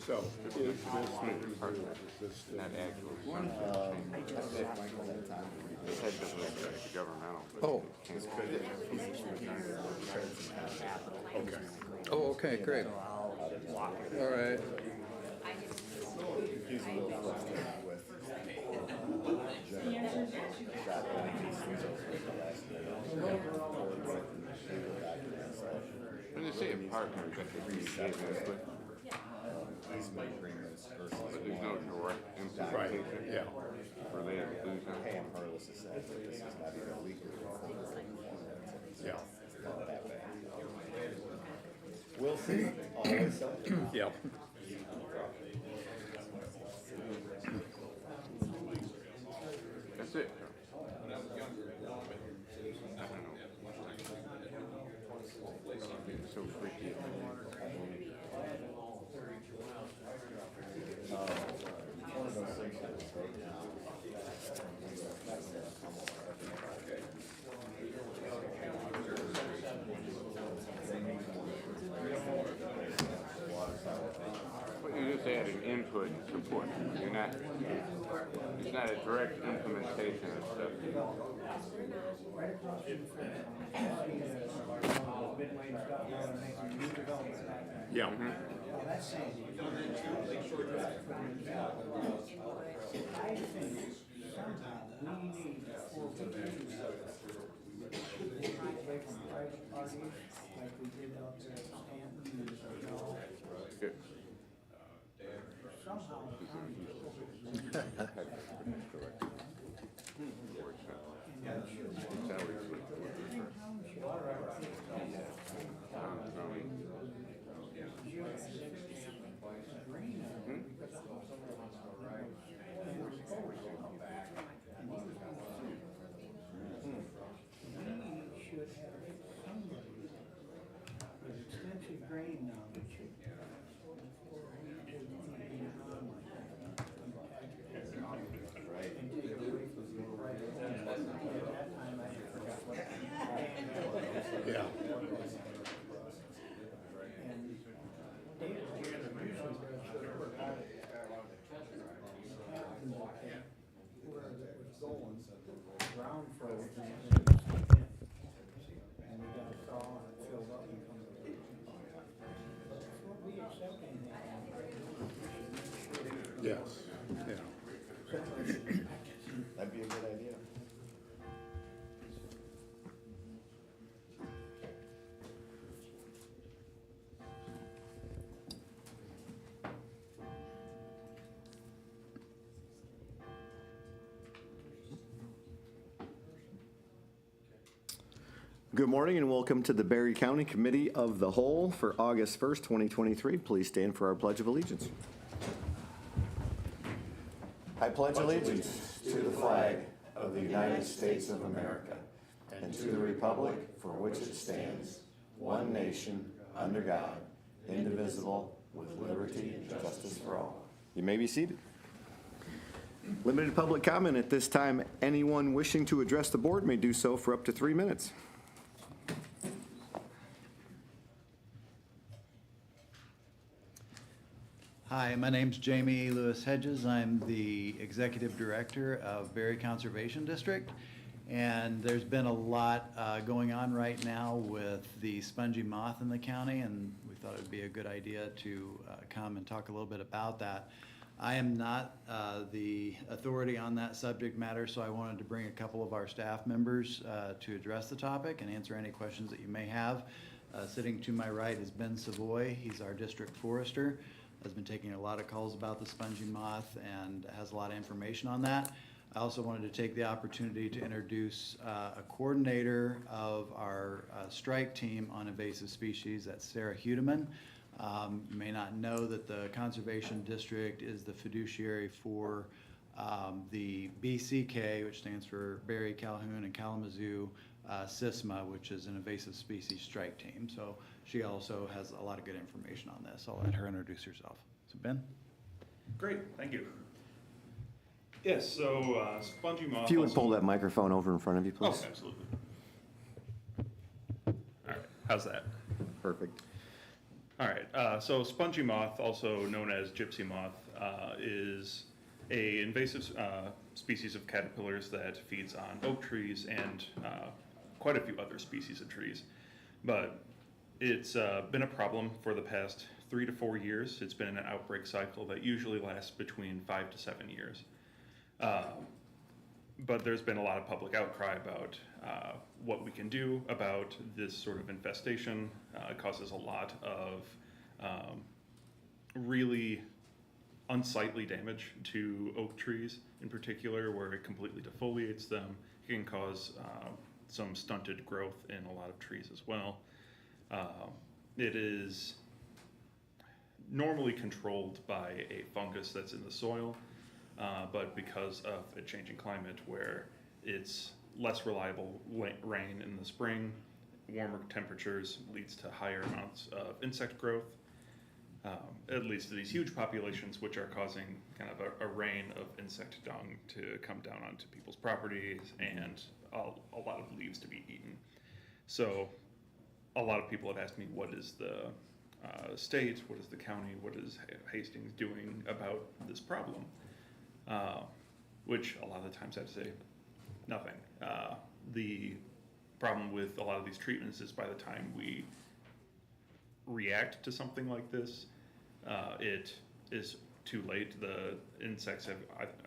So, is this Not actual. Governmental. Oh. Okay. Oh, okay, great. All right. He's a little frustrated with When they say a partner, that he's agreements versus but there's no direct Right, implementation. yeah. Related to losing. Pam Harless has said that this is not even legal. Yeah. It's not that bad. We'll see. Always something. Yep. That's it. I don't know. It's so freaky. One of those things that was right now. But you just add an input and support. You're not, it's not a direct implementation of stuff. Yeah. Good. Extensive grain knowledge. Yeah. Where it was going, ground froze and we got a thaw and it filled up and come. We accept anything. Yes. Yeah. That'd be a good idea. Good morning and welcome to the Berry County Committee of the Whole for August 1st, 2023. Please stand for our Pledge of Allegiance. I pledge allegiance to the flag of the United States of America and to the republic for which it stands, one nation, under God, indivisible, with liberty and justice for all. You may be seated. Limited public comment at this time. Anyone wishing to address the board may do so for up to 3 minutes. Hi, my name's Jamie Lewis Hedges. I'm the Executive Director of Berry Conservation District. And there's been a lot going on right now with the spongy moth in the county, and we thought it would be a good idea to come and talk a little bit about that. I am not the authority on that subject matter, so I wanted to bring a couple of our staff members to address the topic and answer any questions that you may have. Sitting to my right is Ben Savoy. He's our district forester. Has been taking a lot of calls about the spongy moth and has a lot of information on that. I also wanted to take the opportunity to introduce a coordinator of our strike team on invasive species. That's Sarah Hudeman. You may not know that the Conservation District is the fiduciary for the BCK, which stands for Berry, Calhoun, and Kalamazoo SISMA, which is an invasive species strike team. So she also has a lot of good information on this. I'll let her introduce herself. So Ben? Great, thank you. Yes, so spongy moth. If you would pull that microphone over in front of you, Oh, please. absolutely. All right, how's that? Perfect. All right, so spongy moth, also known as gypsy moth, is a invasive species of caterpillars that feeds on oak trees and quite a few other species of trees. But it's been a problem for the past 3 to 4 years. It's been an outbreak cycle that usually lasts between 5 to 7 years. But there's been a lot of public outcry about what we can do about this sort of infestation. It causes a lot of really unsightly damage to oak trees in particular, where it completely defoliates them. It can cause some stunted growth in a lot of trees as well. It is normally controlled by a fungus that's in the soil, but because of a changing climate where it's less reliable rain in the spring, warmer temperatures leads to higher amounts of insect growth. It leads to these huge populations which are causing kind of a rain of insect dung to come down onto people's properties and a lot of leaves to be eaten. So a lot of people have asked me, what is the state, what is the county, what is Hastings doing about this problem? Which a lot of the times I have to say, nothing. The problem with a lot of these treatments is by the time we react to something like this, it is too late. The insects have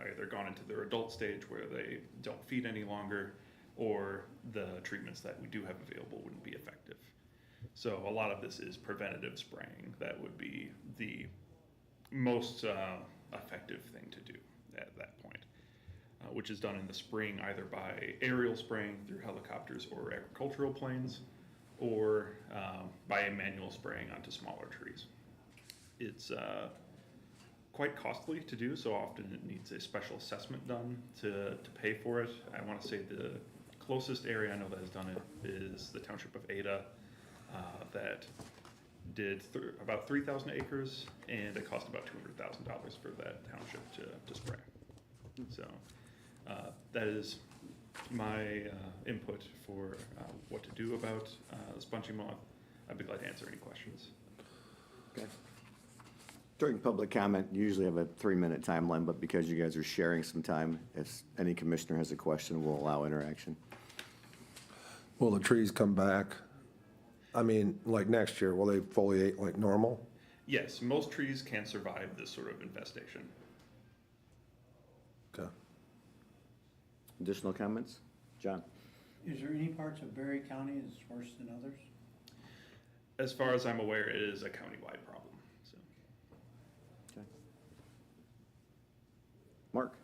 either gone into their adult stage where they don't feed any longer, or the treatments that we do have available wouldn't be effective. So a lot of this is preventative spraying that would be the most effective thing to do at that point, which is done in the spring either by aerial spraying through helicopters or agricultural planes, or by a manual spraying onto smaller trees. It's quite costly to do, so often it needs a special assessment done to pay for it. I want to say the closest area I know that has done it is the township of Ada, that did about 3,000 acres, and it cost about $200,000 for that township to spray. So that is my input for what to do about the spongy moth. I'd be glad to answer any questions. Okay. During public comment, you usually have a 3-minute time limit, but because you guys are sharing some time, if any commissioner has a question, we'll allow interaction. Will the trees come back? I mean, like next year, will they foliate like normal? Yes, most trees can survive this sort of infestation. Okay. Additional comments? John? Is there any parts of Berry County that's worse than others? As far as I'm aware, it is a countywide problem. So. Okay. Mark?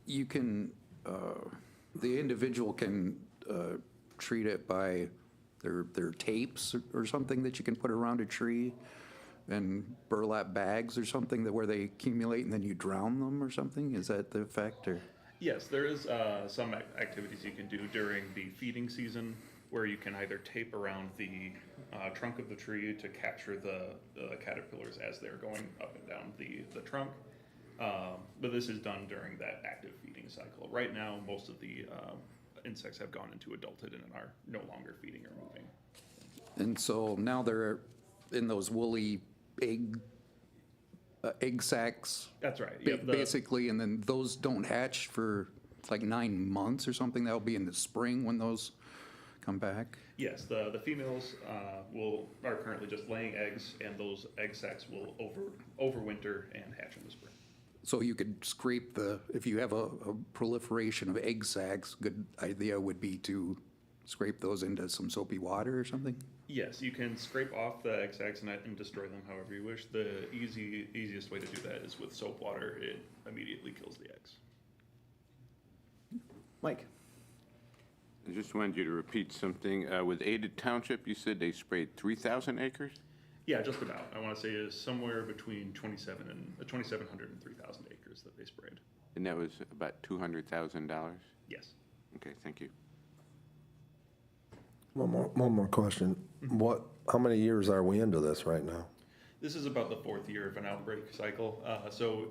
You can, the individual can treat it by their tapes or something that you can put around a tree, and burlap bags or something that where they accumulate and then you drown them or something? Is that the effect, or? Yes, there is some activities you can do during the feeding season where you can either tape around the trunk of the tree to capture the caterpillars as they're going up and down the trunk. But this is done during that active feeding cycle. Right now, most of the insects have gone into adulthood and are no longer feeding or moving. And so now they're in those woolly egg sacs. That's right. Yep, basically, and then those don't hatch for like 9 months or something. That'll be in the spring when those come back. Yes, the females are currently just laying eggs, and those egg sacs will overwinter and hatch in the spring. So you could scrape if you have a proliferation of egg sacs, good idea would be to scrape those into some soapy water or something? Yes, you can scrape off the egg sacs and destroy them however you wish. The easiest way to do that is with soap water. It immediately kills the eggs. Mike? I just wanted you to repeat something. With Ada Township, you said they sprayed 3,000 acres? Yeah, just about. I want to say it's somewhere between 2,700 and 3,000 acres that they sprayed. And that was about $200,000? Yes. Okay, thank you. One more question. How many years are we into this right now? This is about the 4th year of an outbreak cycle. So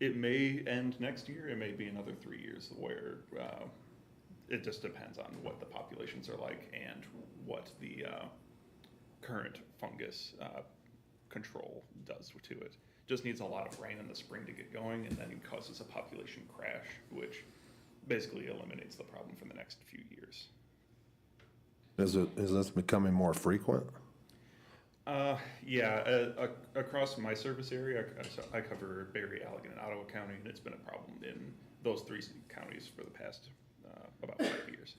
it may end next year. It may be another 3 years where it just depends on what the populations are like and what the current fungus control does to it. Just needs a lot of rain in the spring to get going, and then it causes a population crash, which basically eliminates the problem for the next few years. Is this becoming more frequent? Yeah, across my service area, I cover Berry, Allegan, and Ottawa County, and it's been a problem in those three counties for the past about 5 years.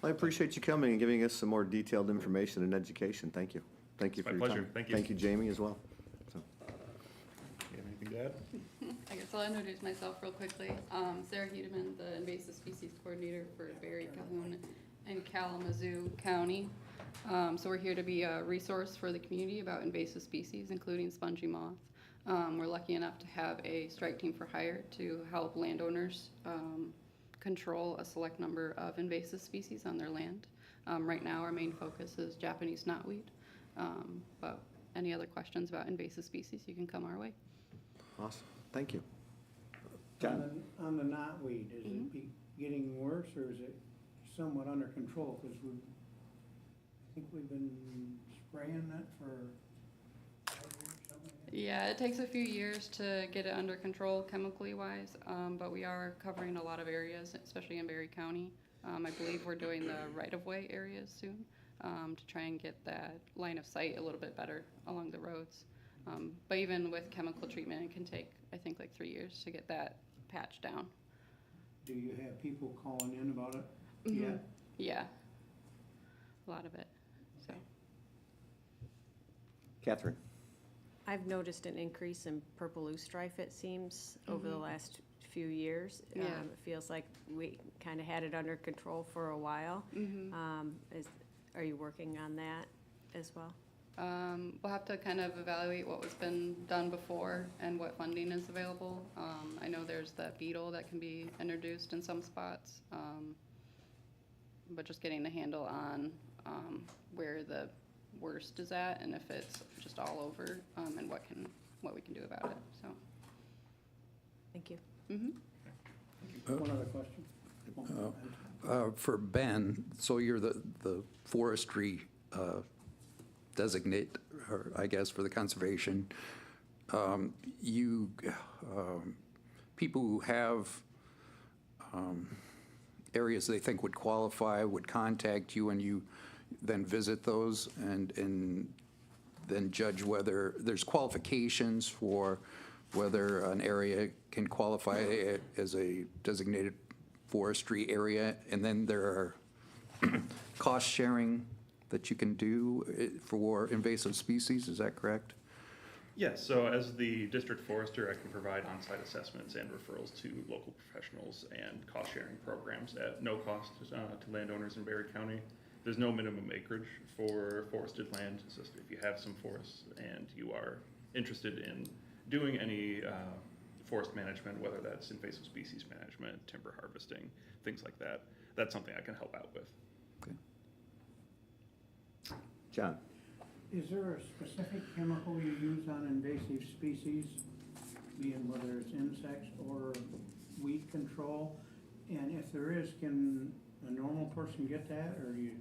I appreciate you coming and giving us some more detailed information and education. Thank you. Thank you It's for my your pleasure. time. Thank you. Thank you, Jamie, as well. So, You have anything to add? I guess I'll introduce myself real quickly. Sarah Hedeman, the invasive species coordinator for Berry, Calhoun, and Kalamazoo County. So we're here to be a resource for the community about invasive species, including spongy moth. We're lucky enough to have a strike team for hire to help landowners control a select number of invasive species on their land. Right now, our main focus is Japanese knotweed. But any other questions about invasive species, you can come our way. awesome. Thank you. John? On the knotweed, is it getting worse or is it somewhat under control? Because I think we've been spraying that for 5 years, something like that. Yeah, it takes a few years to get it under control chemically wise, but we are covering a lot of areas, especially in Berry County. I believe we're doing the right-of-way areas soon to try and get that line of sight a little bit better along the roads. But even with chemical treatment, it can take, I think, like 3 years to get that patch down. Do you have people calling in about it Mhm. yet? Yeah, a lot of it, so. Catherine? I've noticed an increase in purple loosestrife, it seems, over the last few years. Yeah. It feels like we kind of had it under control for a while. Are you working on that as well? We'll have to kind of evaluate what was been done before and what funding is available. I know there's that beetle that can be introduced in some spots, but just getting a handle on where the worst is at and if it's just all over, and what we can do about it. So. Thank you. One other question? For Ben, so you're the forestry designate, or I guess for the conservation. People who have areas they think would qualify would contact you, and you then visit those and then judge whether there's qualifications for whether an area can qualify as a designated forestry area, and then there are cost sharing that you can do for invasive species, is that correct? Yes, so as the district forester, I can provide on-site assessments and referrals to local professionals and cost-sharing programs at no cost to landowners in Berry County. There's no minimum acreage for forested land, so if you have some forests and you are interested in doing any forest management, whether that's invasive species management, timber harvesting, things like that, that's something I can help out with. Okay. John? Is there a specific chemical you use on invasive species, being whether it's insects or weed control? And if there is, can a normal person get that, or do you?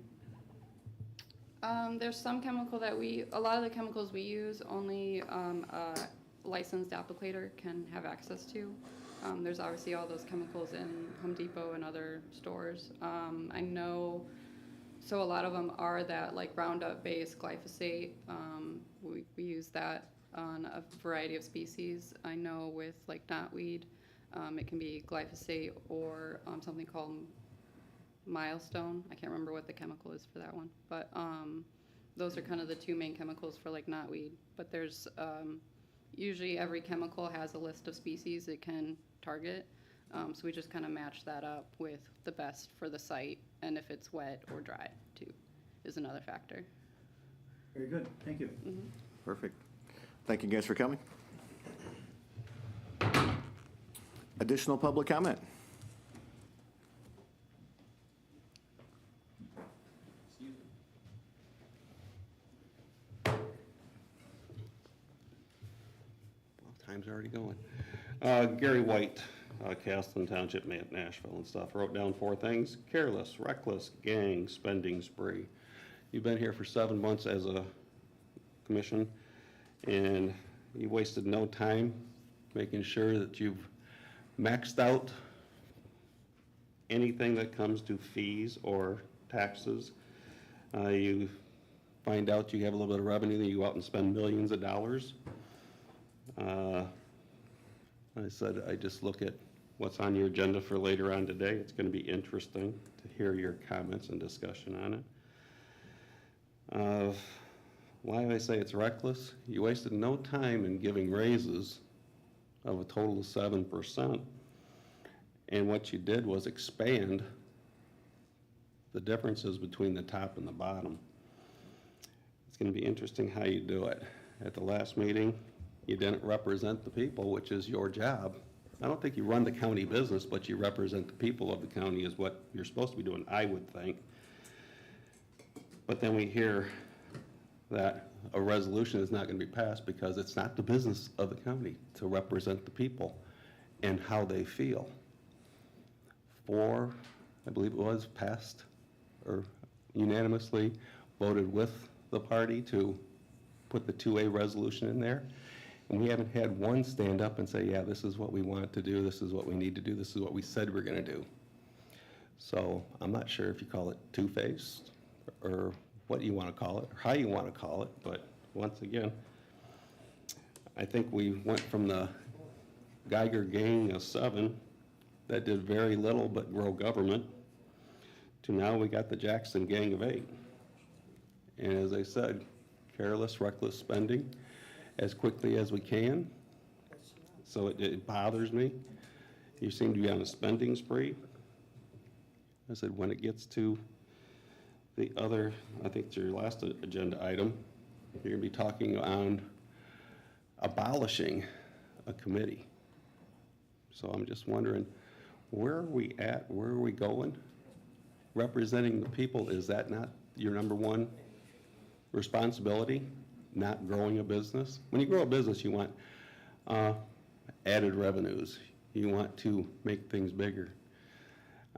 There's some chemical that a lot of the chemicals we use only a licensed applicator can have access to. There's obviously all those chemicals in Home Depot and other stores. I know, so a lot of them are that like Roundup-based glyphosate. We use that on a variety of species. I know with like knotweed, it can be glyphosate or something called Milestone. I can't remember what the chemical is for that one, but those are kind of the two main chemicals for like knotweed. But there's usually every chemical has a list of species it can target, so we just kind of match that up with the best for the site, and if it's wet or dry too is another factor. Very good, thank you. Perfect. Thank you guys for coming. Additional public comment? Time's already going. Gary White, Castleton Township, Nashville and stuff. I wrote down 4 things: careless, reckless, gang, spending spree. You've been here for 7 months as a commission, and you wasted no time making sure that you've maxed out anything that comes to fees or taxes. You find out you have a little bit of revenue, then you go out and spend millions of dollars. I said, I just look at what's on your agenda for later on today. It's going to be interesting to hear your comments and discussion on it. Why do I say it's reckless? You wasted no time in giving raises of a total of 7%. And what you did was expand the differences between the top and the bottom. It's going to be interesting how you do it. At the last meeting, you didn't represent the people, which is your job. I don't think you run the county business, but you represent the people of the county is what you're supposed to be doing, I would think. But then we hear that a resolution is not going to be passed because it's not the business of the county to represent the people and how they feel. 4, I believe it was, passed or unanimously voted with the party to put the 2A resolution in there. And we haven't had one stand up and say, yeah, this is what we want to do, this is what we need to do, this is what we said we're going to do. So I'm not sure if you call it two-faced or what you want to call it, or how you want to call it, but once again, I think we went from the Geiger gang of 7 that did very little but grow government to now we got the Jackson gang of 8. And as I said, careless, reckless spending as quickly as we can. So it bothers me. You seem to be on a spending spree. I said, when it gets to the other, I think it's your last agenda item, you're going to be talking on abolishing a committee. So I'm just wondering, where are we at? Where are we going? Representing the people, is that not your number one responsibility? Not growing a business? When you grow a business, you want added revenues. You want to make things bigger.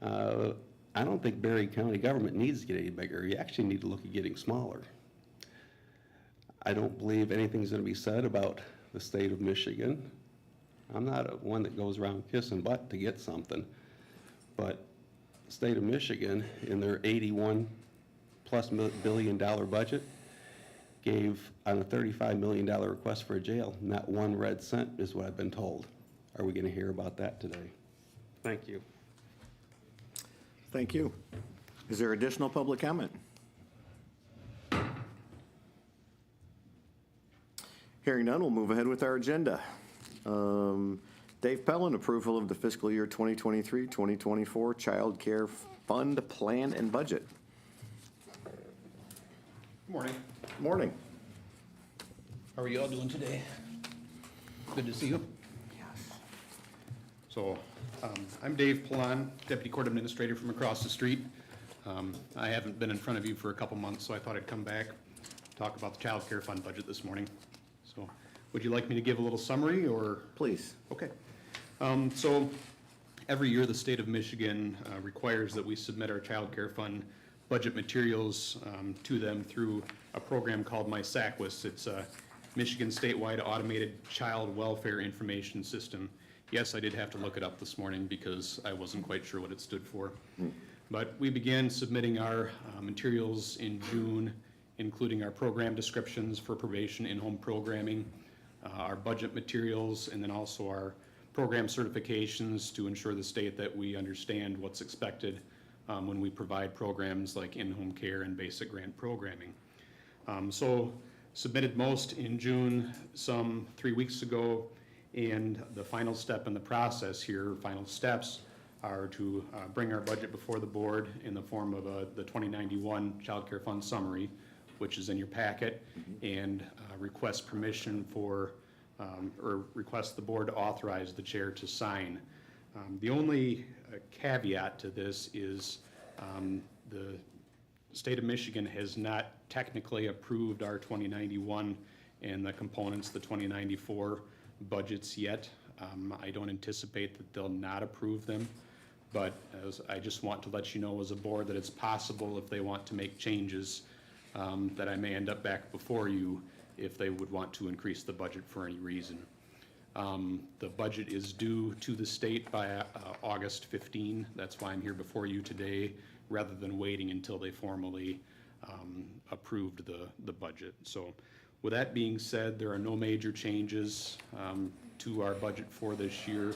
I don't think Berry County government needs to get any bigger. You actually need to look at getting smaller. I don't believe anything's going to be said about the state of Michigan. I'm not one that goes around kissing butt to get something, but the state of Michigan, in their $81+ billion budget, gave on a $35 million request for a jail, not 1 red cent is what I've been told. Are we going to hear about that today? Thank you. Thank you. Is there additional public comment? Hearing none, we'll move ahead with our agenda. Dave Pellin, approval of the fiscal year 2023-2024 Child Care Fund Plan and Budget. Good morning. Morning. How are you all doing today? Good to see you. So, I'm Dave Pellin, Deputy Court Administrator from across the street. I haven't been in front of you for a couple months, so I thought I'd come back, talk about the Child Care Fund budget this morning. So, would you like me to give a little summary, or? Please. Okay. So, every year the state of Michigan requires that we submit our Child Care Fund budget materials to them through a program called MySACWIS. It's a Michigan statewide automated child welfare information system. Yes, I did have to look it up this morning because I wasn't quite sure what it stood for. But we began submitting our materials in June, including our program descriptions for probation in-home programming, our budget materials, and then also our program certifications to ensure the state that we understand what's expected when we provide programs like in-home care and basic grant programming. So submitted most in June, some 3 weeks ago, and the final step in the process here, final steps, are to bring our budget before the board in the form of the 2091 Child Care Fund Summary, which is in your packet, and request permission for, or request the board to authorize the chair to sign. The only caveat to this is the state of Michigan has not technically approved our 2091 and the components, the 2094 budgets yet. I don't anticipate that they'll not approve them, but I just want to let you know as a board that it's possible if they want to make changes, that I may end up back before you if they would want to increase the budget for any reason. The budget is due to the state by August 15. That's why I'm here before you today, rather than waiting until they formally approved the budget. So with that being said, there are no major changes to our budget for this year.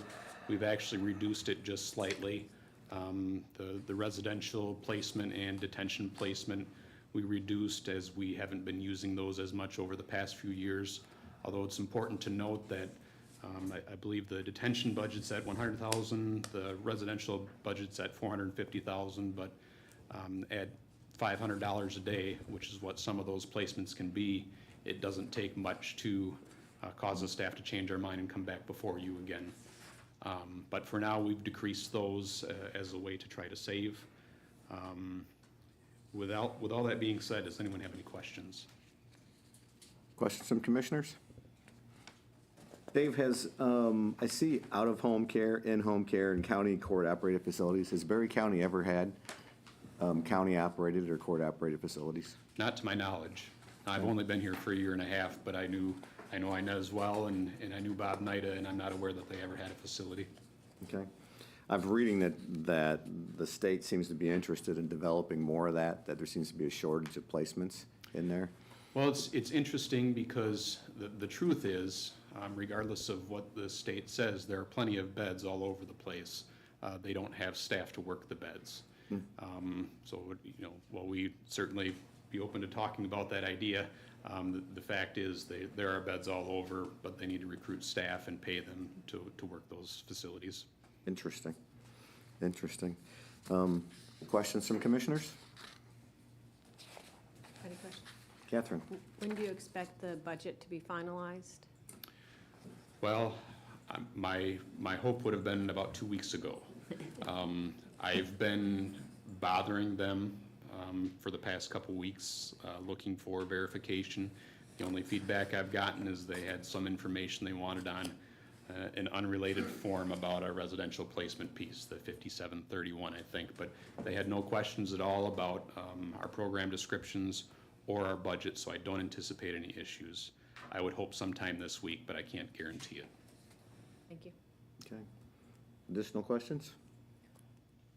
We've actually reduced it just slightly. The residential placement and detention placement we reduced, as we haven't been using those as much over the past few years. Although it's important to note that I believe the detention budget's at 100,000, the residential budget's at 450,000, but at $500 a day, which is what some of those placements can be, it doesn't take much to cause the staff to change our mind and come back before you again. But for now, we've decreased those as a way to try to save. With all that being said, does anyone have any questions? Questions from commissioners? Dave, has, I see out-of-home care, in-home care, and county court-operated facilities. Has Berry County ever had county-operated or court-operated facilities? Not to my knowledge. I've only been here for a year and a half, but I know Inez well, and I knew Bob Nida, and I'm not aware that they ever had a facility. Okay. I'm reading that the state seems to be interested in developing more of that there seems to be a shortage of placements in there. Well, it's interesting because the truth is, regardless of what the state says, there are plenty of beds all over the place. They don't have staff to work the beds. So, while we certainly be open to talking about that idea, the fact is there are beds all over, but they need to recruit staff and pay them to work those facilities. Interesting. Questions from commissioners? Any questions? Catherine? When do you expect the budget to be finalized? Well, my hope would have been about 2 weeks ago. I've been bothering them for the past couple weeks, looking for verification. The only feedback I've gotten is they had some information they wanted on an unrelated form about our residential placement piece, the 5731, I think, but they had no questions at all about our program descriptions or our budget, so I don't anticipate any issues. I would hope sometime this week, but I can't guarantee it. Thank you. Okay. Additional questions?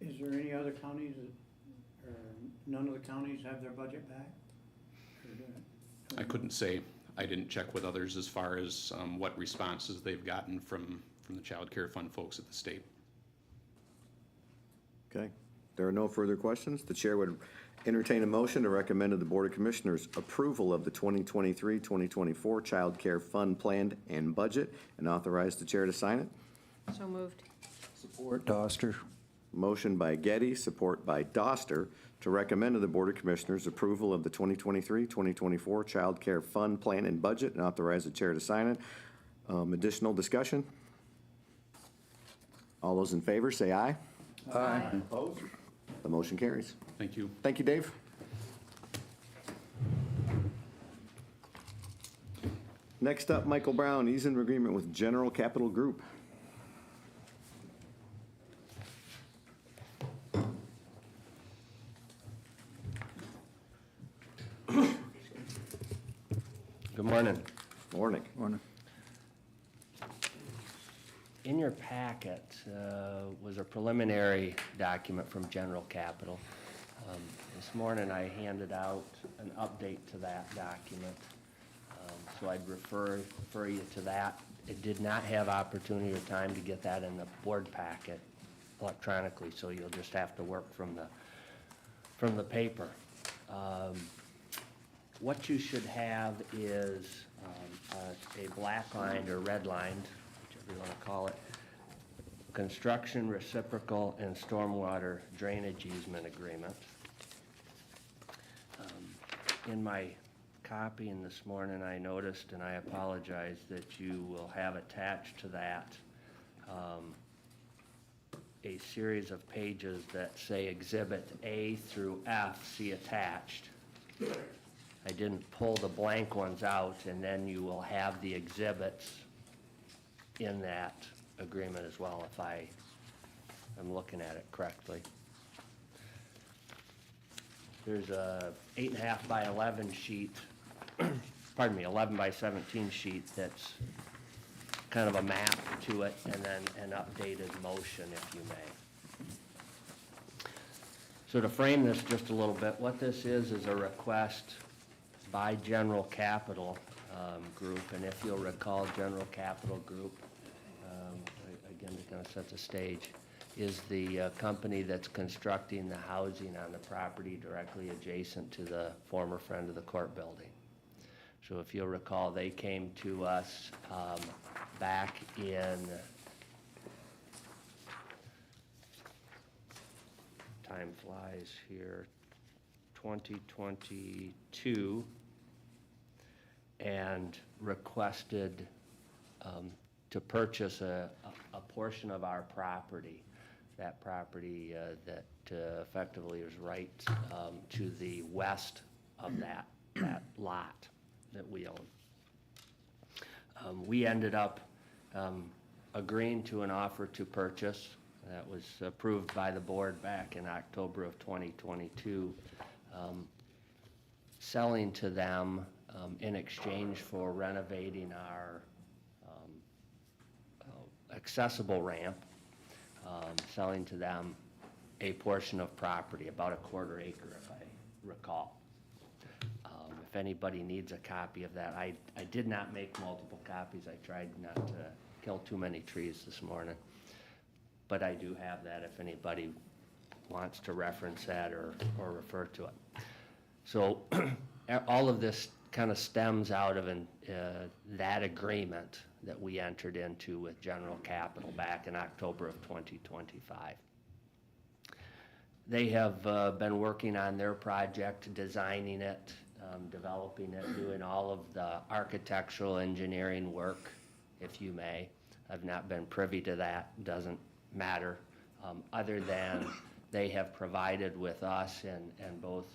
Is there any other counties that, or none of the counties have their budget back? Or do it? I couldn't say. I didn't check with others as far as what responses they've gotten from the Child Care Fund folks at the state. Okay. There are no further questions. The chair would entertain a motion to recommend to the Board of Commissioners approval of the 2023-2024 Child Care Fund plan and budget and authorize the chair to sign it. So moved. Support Doster. Motion by Getty, support by Doster, to recommend to the Board of Commissioners approval of the 2023-2024 Child Care Fund plan and budget and authorize the chair to sign it. Additional discussion? All those in favor, say aye. Aye. Opposed? The motion carries. Thank you. Thank you, Dave. Next up, Michael Brown, he's in agreement with General Capital Group. Good morning. Morning. Morning. In your packet was a preliminary document from General Capital. This morning I handed out an update to that document, so I'd refer you to that. It did not have opportunity or time to get that in the board packet electronically, so you'll just have to work from the paper. What you should have is a black line or red line, whichever you want to call it, construction, reciprocal, and stormwater drainage easement agreement. In my copying this morning, I noticed, and I apologize, that you will have attached to that a series of pages that say Exhibit A through F, see attached. I didn't pull the blank ones out, and then you will have the exhibits in that agreement as well, if I am looking at it correctly. There's a 8.5 by 11 sheet, pardon me, 11 by 17 sheet that's kind of a map to it, and then an updated motion, if you may. So to frame this just a little bit, what this is a request by General Capital Group, and if you'll recall, General Capital Group, again, to kind of set the stage, is the company that's constructing the housing on the property directly adjacent to the former Friend of the Court building. So if you'll recall, they came to us back in, time flies here, 2022, and requested to purchase a portion of our property. That property that effectively is right to the west of that lot that we own. We ended up agreeing to an offer to purchase that was approved by the board back in October of 2022, selling to them in exchange for renovating our accessible ramp, selling to them a portion of property, about a 1/4 acre if I recall. If anybody needs a copy of that, I did not make multiple copies. I tried not to kill too many trees this morning. But I do have that if anybody wants to reference that or refer to it. So all of this kind of stems out of that agreement that we entered into with General Capital back in October of 2025. They have been working on their project, designing it, developing it, doing all of the architectural engineering work, if you may. I've not been privy to that, doesn't matter, other than they have provided with us, and both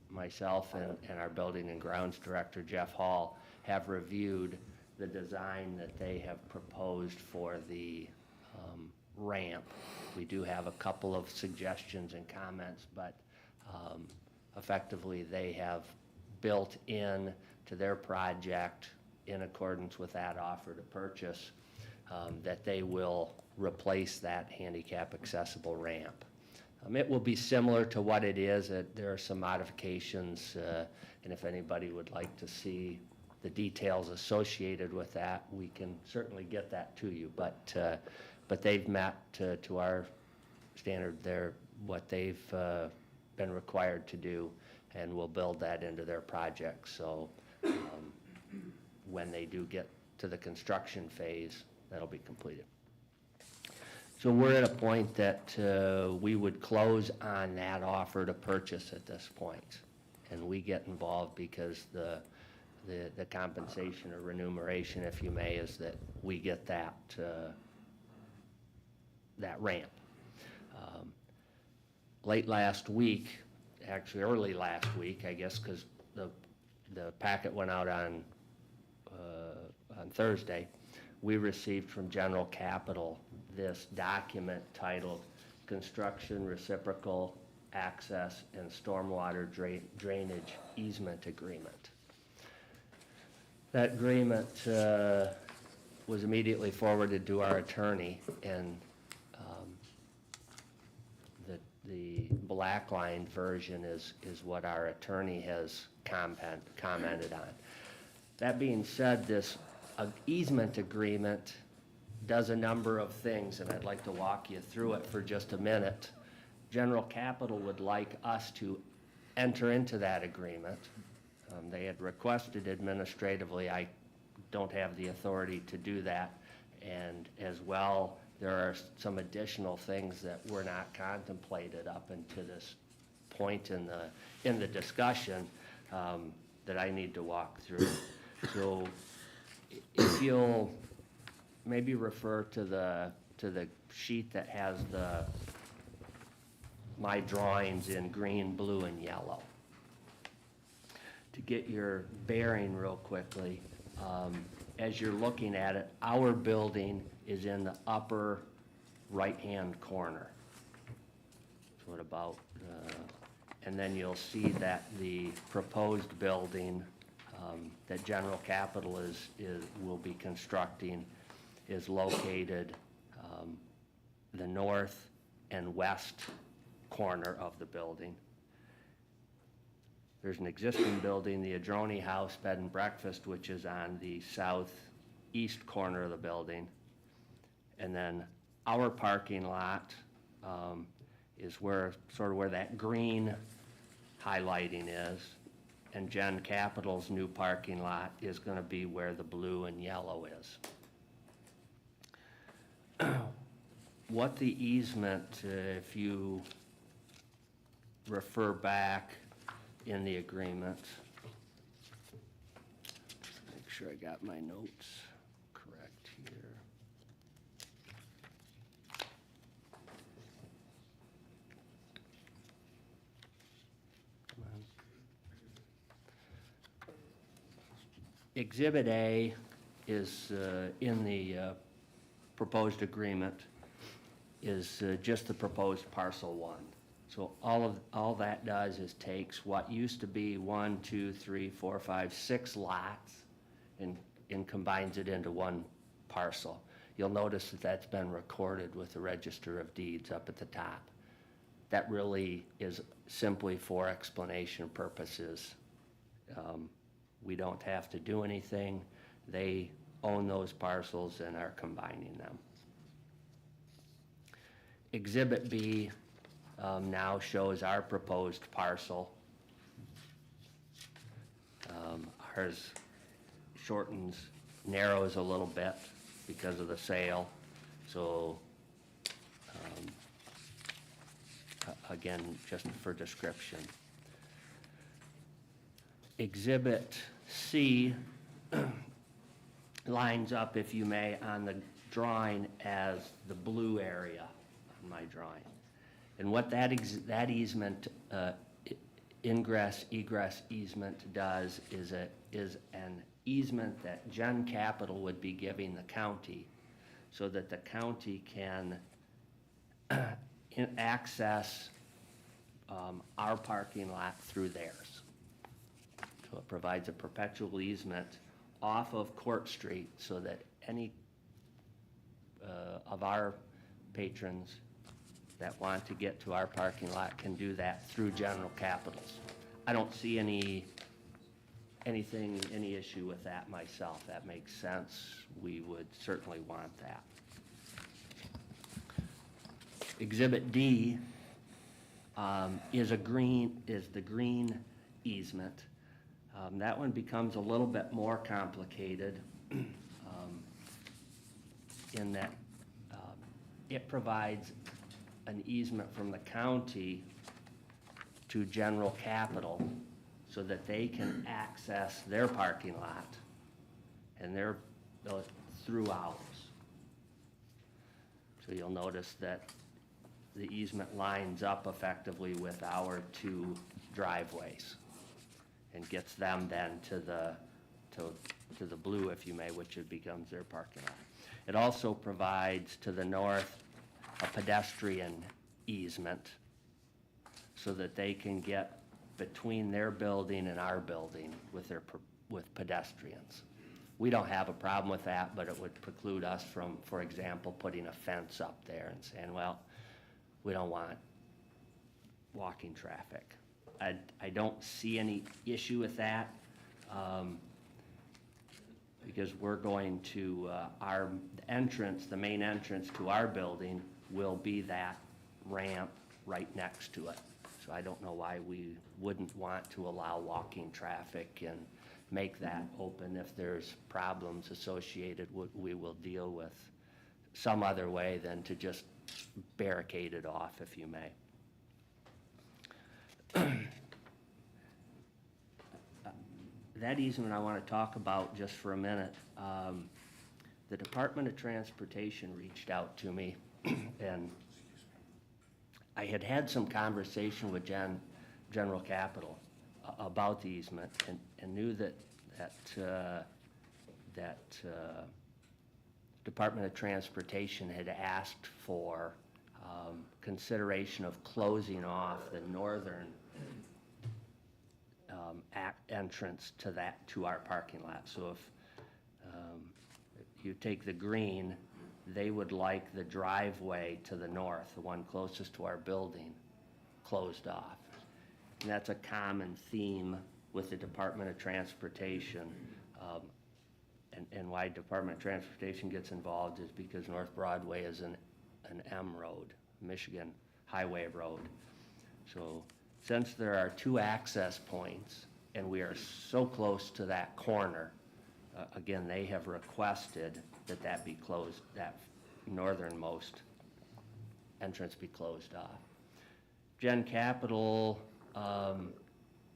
myself and our building and grounds director, Jeff Hall, have reviewed the design that they have proposed for the ramp. We do have a couple of suggestions and comments, but effectively they have built in to their project, in accordance with that offer to purchase, that they will replace that handicap accessible ramp. It will be similar to what it is. There are some modifications, and if anybody would like to see the details associated with that, we can certainly get that to you. But they've met to our standard what they've been required to do, and we'll build that into their project. So when they do get to the construction phase, that'll be completed. So we're at a point that we would close on that offer to purchase at this point. And we get involved because the compensation or remuneration, if you may, is that we get that ramp. Late last week, actually early last week, I guess, because the packet went out on Thursday, we received from General Capital this document titled Construction Reciprocal Access and Stormwater Drainage Easement Agreement. That agreement was immediately forwarded to our attorney, and the black line version is what our attorney has commented on. That being said, this easement agreement does a number of things, and I'd like to walk you through it for just a minute. General Capital would like us to enter into that agreement. They had requested administratively. I don't have the authority to do that, and as well, there are some additional things that were not contemplated up until this point in the discussion that I need to walk through. So if you'll maybe refer to the sheet that has my drawings in green, blue, and yellow. To get your bearing real quickly, as you're looking at it, our building is in the upper right-hand corner. So what about, and then you'll see that the proposed building that General Capital will be constructing is located the north and west corner of the building. There's an existing building, the Adroni House Bed and Breakfast, which is on the southeast corner of the building. And then our parking lot is sort of where that green highlighting is. And Gen Capital's new parking lot is gonna be where the blue and yellow is. What the easement, if you refer back in the agreement, make sure I got my notes correct here. Come on. Exhibit A is in the proposed agreement is just the proposed parcel 1. So all that does is takes what used to be 1, 2, 3, 4, 5, 6 lots and combines it into one parcel. You'll notice that that's been recorded with the Register of Deeds up at the top. That really is simply for explanation purposes. We don't have to do anything. They own those parcels and are combining them. Exhibit B now shows our proposed parcel. Ours narrows a little bit because of the sale. So again, just for description. Exhibit C lines up, if you may, on the drawing as the blue area on my drawing. And what that easement, ingress, egress easement does is an easement that Gen Capital would be giving the county so that the county can access our parking lot through theirs. So it provides a perpetual easement off of Court Street so that any of our patrons that want to get to our parking lot can do that through General Capital's. I don't see any issue with that myself. That makes sense. We would certainly want that. Exhibit D is the green easement. That one becomes a little bit more complicated in that it provides an easement from the county to General Capital so that they can access their parking lot and through ours. So you'll notice that the easement lines up effectively with our 2 driveways and gets them then to the blue, if you may, which it becomes their parking lot. It also provides to the north a pedestrian easement so that they can get between their building and our building with pedestrians. We don't have a problem with that, but it would preclude us from, for example, putting a fence up there and saying, well, we don't want walking traffic. I don't see any issue with that because we're going to, our entrance, the main entrance to our building will be that ramp right next to it. So I don't know why we wouldn't want to allow walking traffic and make that open. If there's problems associated, we will deal with some other way than to just barricade it off, if you may. That easement I want to talk about just for a minute. The Department of Transportation reached out to me and I had some conversation with General Capital about the easement and knew that Department of Transportation had asked for consideration of closing off the northern entrance to our parking lot. So if you take the green, they would like the driveway to the north, the one closest to our building, closed off. And that's a common theme with the Department of Transportation. And why Department of Transportation gets involved is because North Broadway is an M road, Michigan Highway Road. So since there are two access points and we are so close to that corner, again, they have requested that be closed, that northernmost entrance be closed off. Gen Capital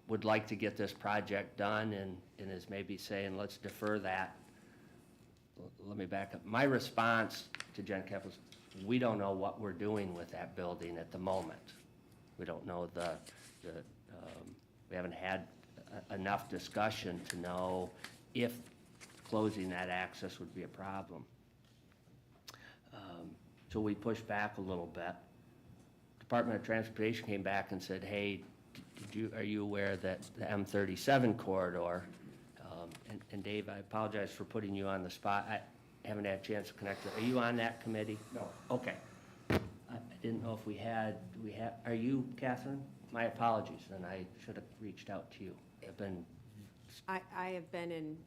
would like to get this project done and is maybe saying, let's defer that. Let me back up. My response to Gen Capital is, we don't know what we're doing with that building at the moment. We don't know we haven't had enough discussion to know if closing that access would be a problem. So we pushed back a little bit. Department of Transportation came back and said, hey, are you aware that the M37 corridor, and Dave, I apologize for putting you on the spot. I haven't had a chance to connect. Are you on that committee? No. Okay. I didn't know if we had, are you, Catherine? My apologies, and I should have reached out to you. I have been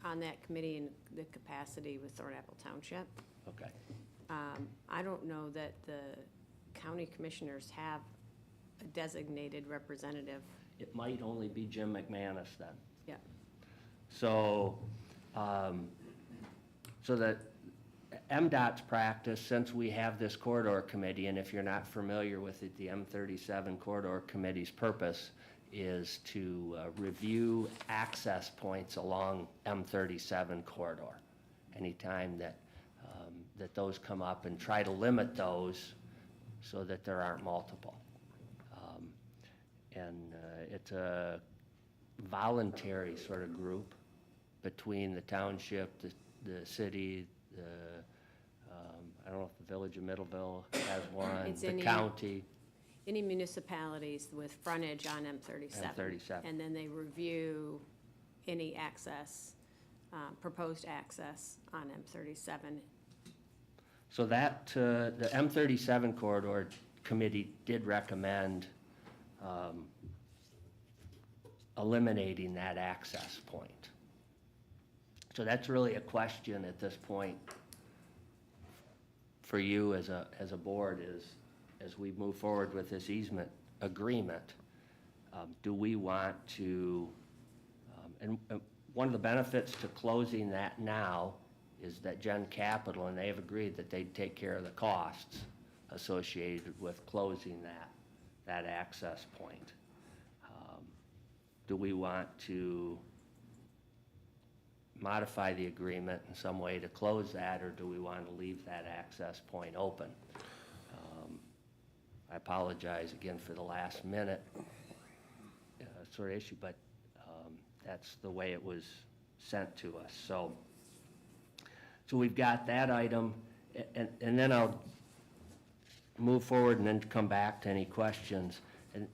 on that committee in the capacity with Thornapple Township. Okay. I don't know that the county commissioners have a designated representative. It might only be Jim McManus then. Yeah. So, so that MDOT's practice, since we have this corridor committee, and if you're not familiar with it, the M37 corridor committee's purpose is to review access points along M37 corridor. Anytime that those come up, and try to limit those so that there aren't multiple. It's a voluntary sort of group between the township, the city, I don't know if the village of Middleville has one, It's the any- county. Any municipalities with frontage on M37. M37. And then they review any access, proposed access on M37. So that, the M37 corridor committee did recommend eliminating that access point. So that's really a question at this point for you as a board is, as we move forward with this easement agreement, do we want to, and one of the benefits to closing that now is that Gen Capital, and they have agreed that they'd take care of the costs associated with closing that access point. Do we want to modify the agreement in some way to close that, or do we want to leave that access point open? I apologize again for the last minute sort of issue, but that's the way it was sent to us. So we've got that item, and then I'll move forward and then come back to any questions. And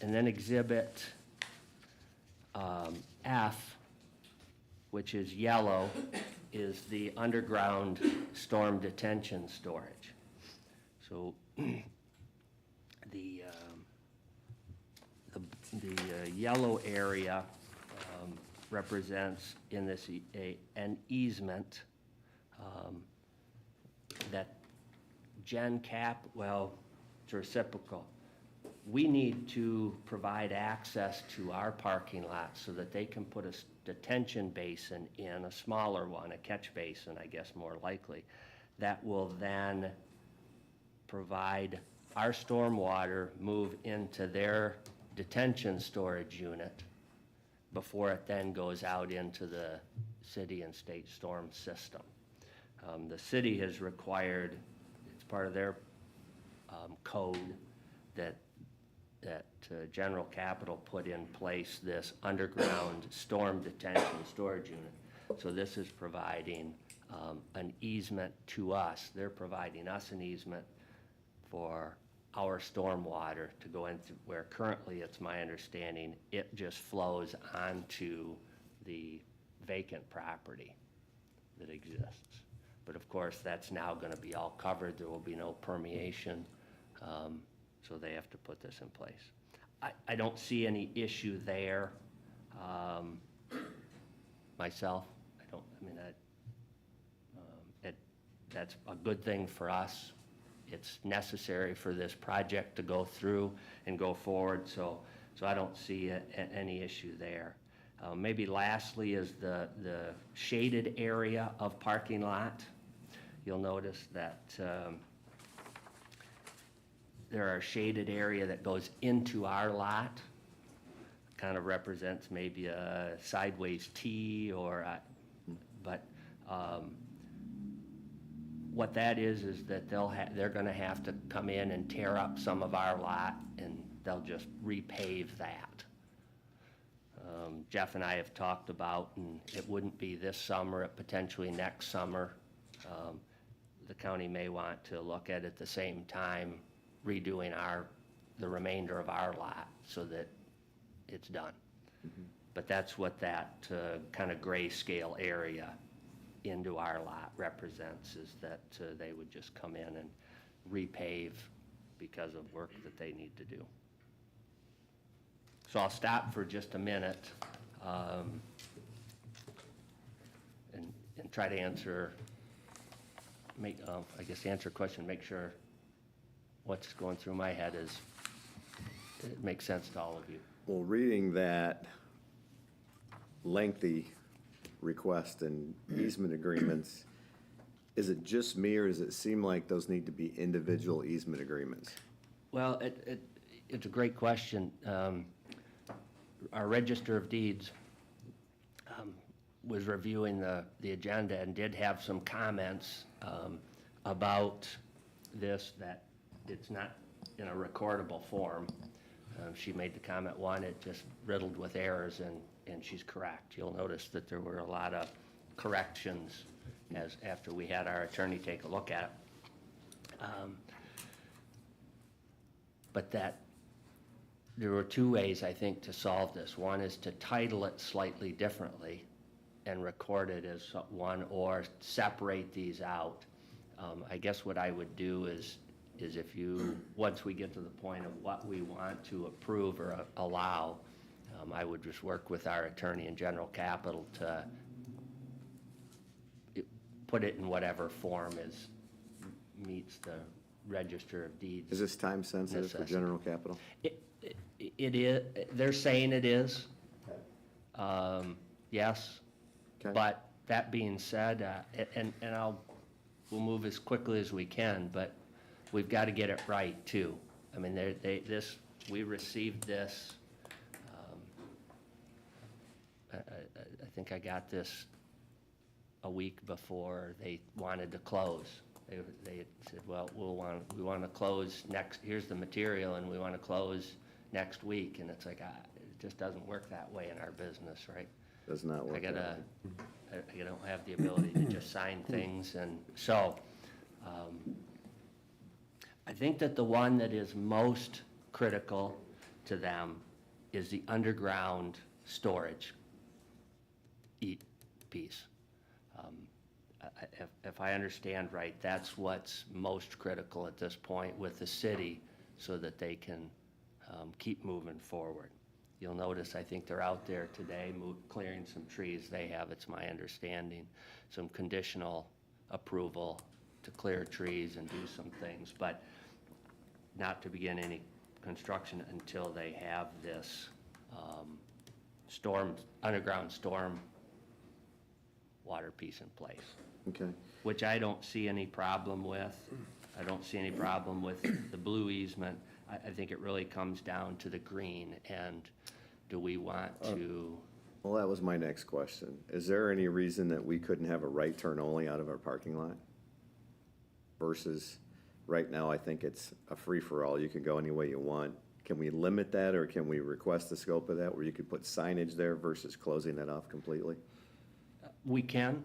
then Exhibit F, which is yellow, is the underground storm detention storage. So the yellow area represents in this an easement that Gen Cap, well, it's reciprocal. We need to provide access to our parking lot so that they can put a detention basin in, a smaller one, a catch basin, I guess more likely, that will then provide our stormwater move into their detention storage unit before it then goes out into the city and state storm system. The city has required, it's part of their code, that General Capital put in place this underground storm detention storage unit. So this is providing an easement to us. They're providing us an easement for our stormwater to go into where currently, it's my understanding, it just flows onto the vacant property that exists. But of course, that's now gonna be all covered. There will be no permeation, so they have to put this in place. I don't see any issue there, myself. That's a good thing for us. It's necessary for this project to go through and go forward, so I don't see any issue there. Maybe lastly is the shaded area of parking lot. You'll notice that there are shaded area that goes into our lot. Kind of represents maybe a sideways T or, what that is that they're gonna have to come in and tear up some of our lot, and they'll just repave that. Jeff and I have talked about, and it wouldn't be this summer, potentially next summer. The county may want to look at the same time redoing the remainder of our lot so that it's done. But that's what that kind of grayscale area into our lot represents, is that they would just come in and repave because of work that they need to do. So I'll stop for just a minute and try to answer a question, make sure what's going through my head it makes sense to all of you. Well, reading that lengthy request and easement agreements, is it just me, or does it seem like those need to be individual easement agreements? Well, it's a great question. Our Register of Deeds was reviewing the agenda and did have some comments about this, that it's not in a recordable form. She made the comment, one, it just riddled with errors, and she's correct. You'll notice that there were a lot of corrections after we had our attorney take a look at it. But there were two ways, I think, to solve this. One is to title it slightly differently and record it as one, or separate these out. I guess what I would do is once we get to the point of what we want to approve or allow, I would just work with our attorney in General Capital to put it in whatever form meets the Register of Deeds. Is this time sensitive for General Capital? It is, they're saying it is. Yes. Okay. But that being said, and we'll move as quickly as we can, but we've got to get it right too. I mean, we received this, I think I got this a week before they wanted to close. They had said, well, we want to close here's the material, and we want to close next week. And it's like, it just doesn't work that way in our business, right? Does not work that way. I don't have the ability to just sign things, and so I think that the one that is most critical to them is the underground storage piece. If I understand right, that's what's most critical at this point with the city, so that they can keep moving forward. You'll notice, I think they're out there today clearing some trees. They have, it's my understanding, some conditional approval to clear trees and do some things, but not to begin any construction until they have this underground storm water piece in place. Okay. Which I don't see any problem with. I don't see any problem with the blue easement. I think it really comes down to the green, and do we want to? Well, that was my next question. Is there any reason that we couldn't have a right turn only out of our parking lot? Versus, right now, I think it's a free-for-all. You can go any way you want. Can we limit that, or can we request the scope of that, where you could put signage there versus closing that off completely? We can.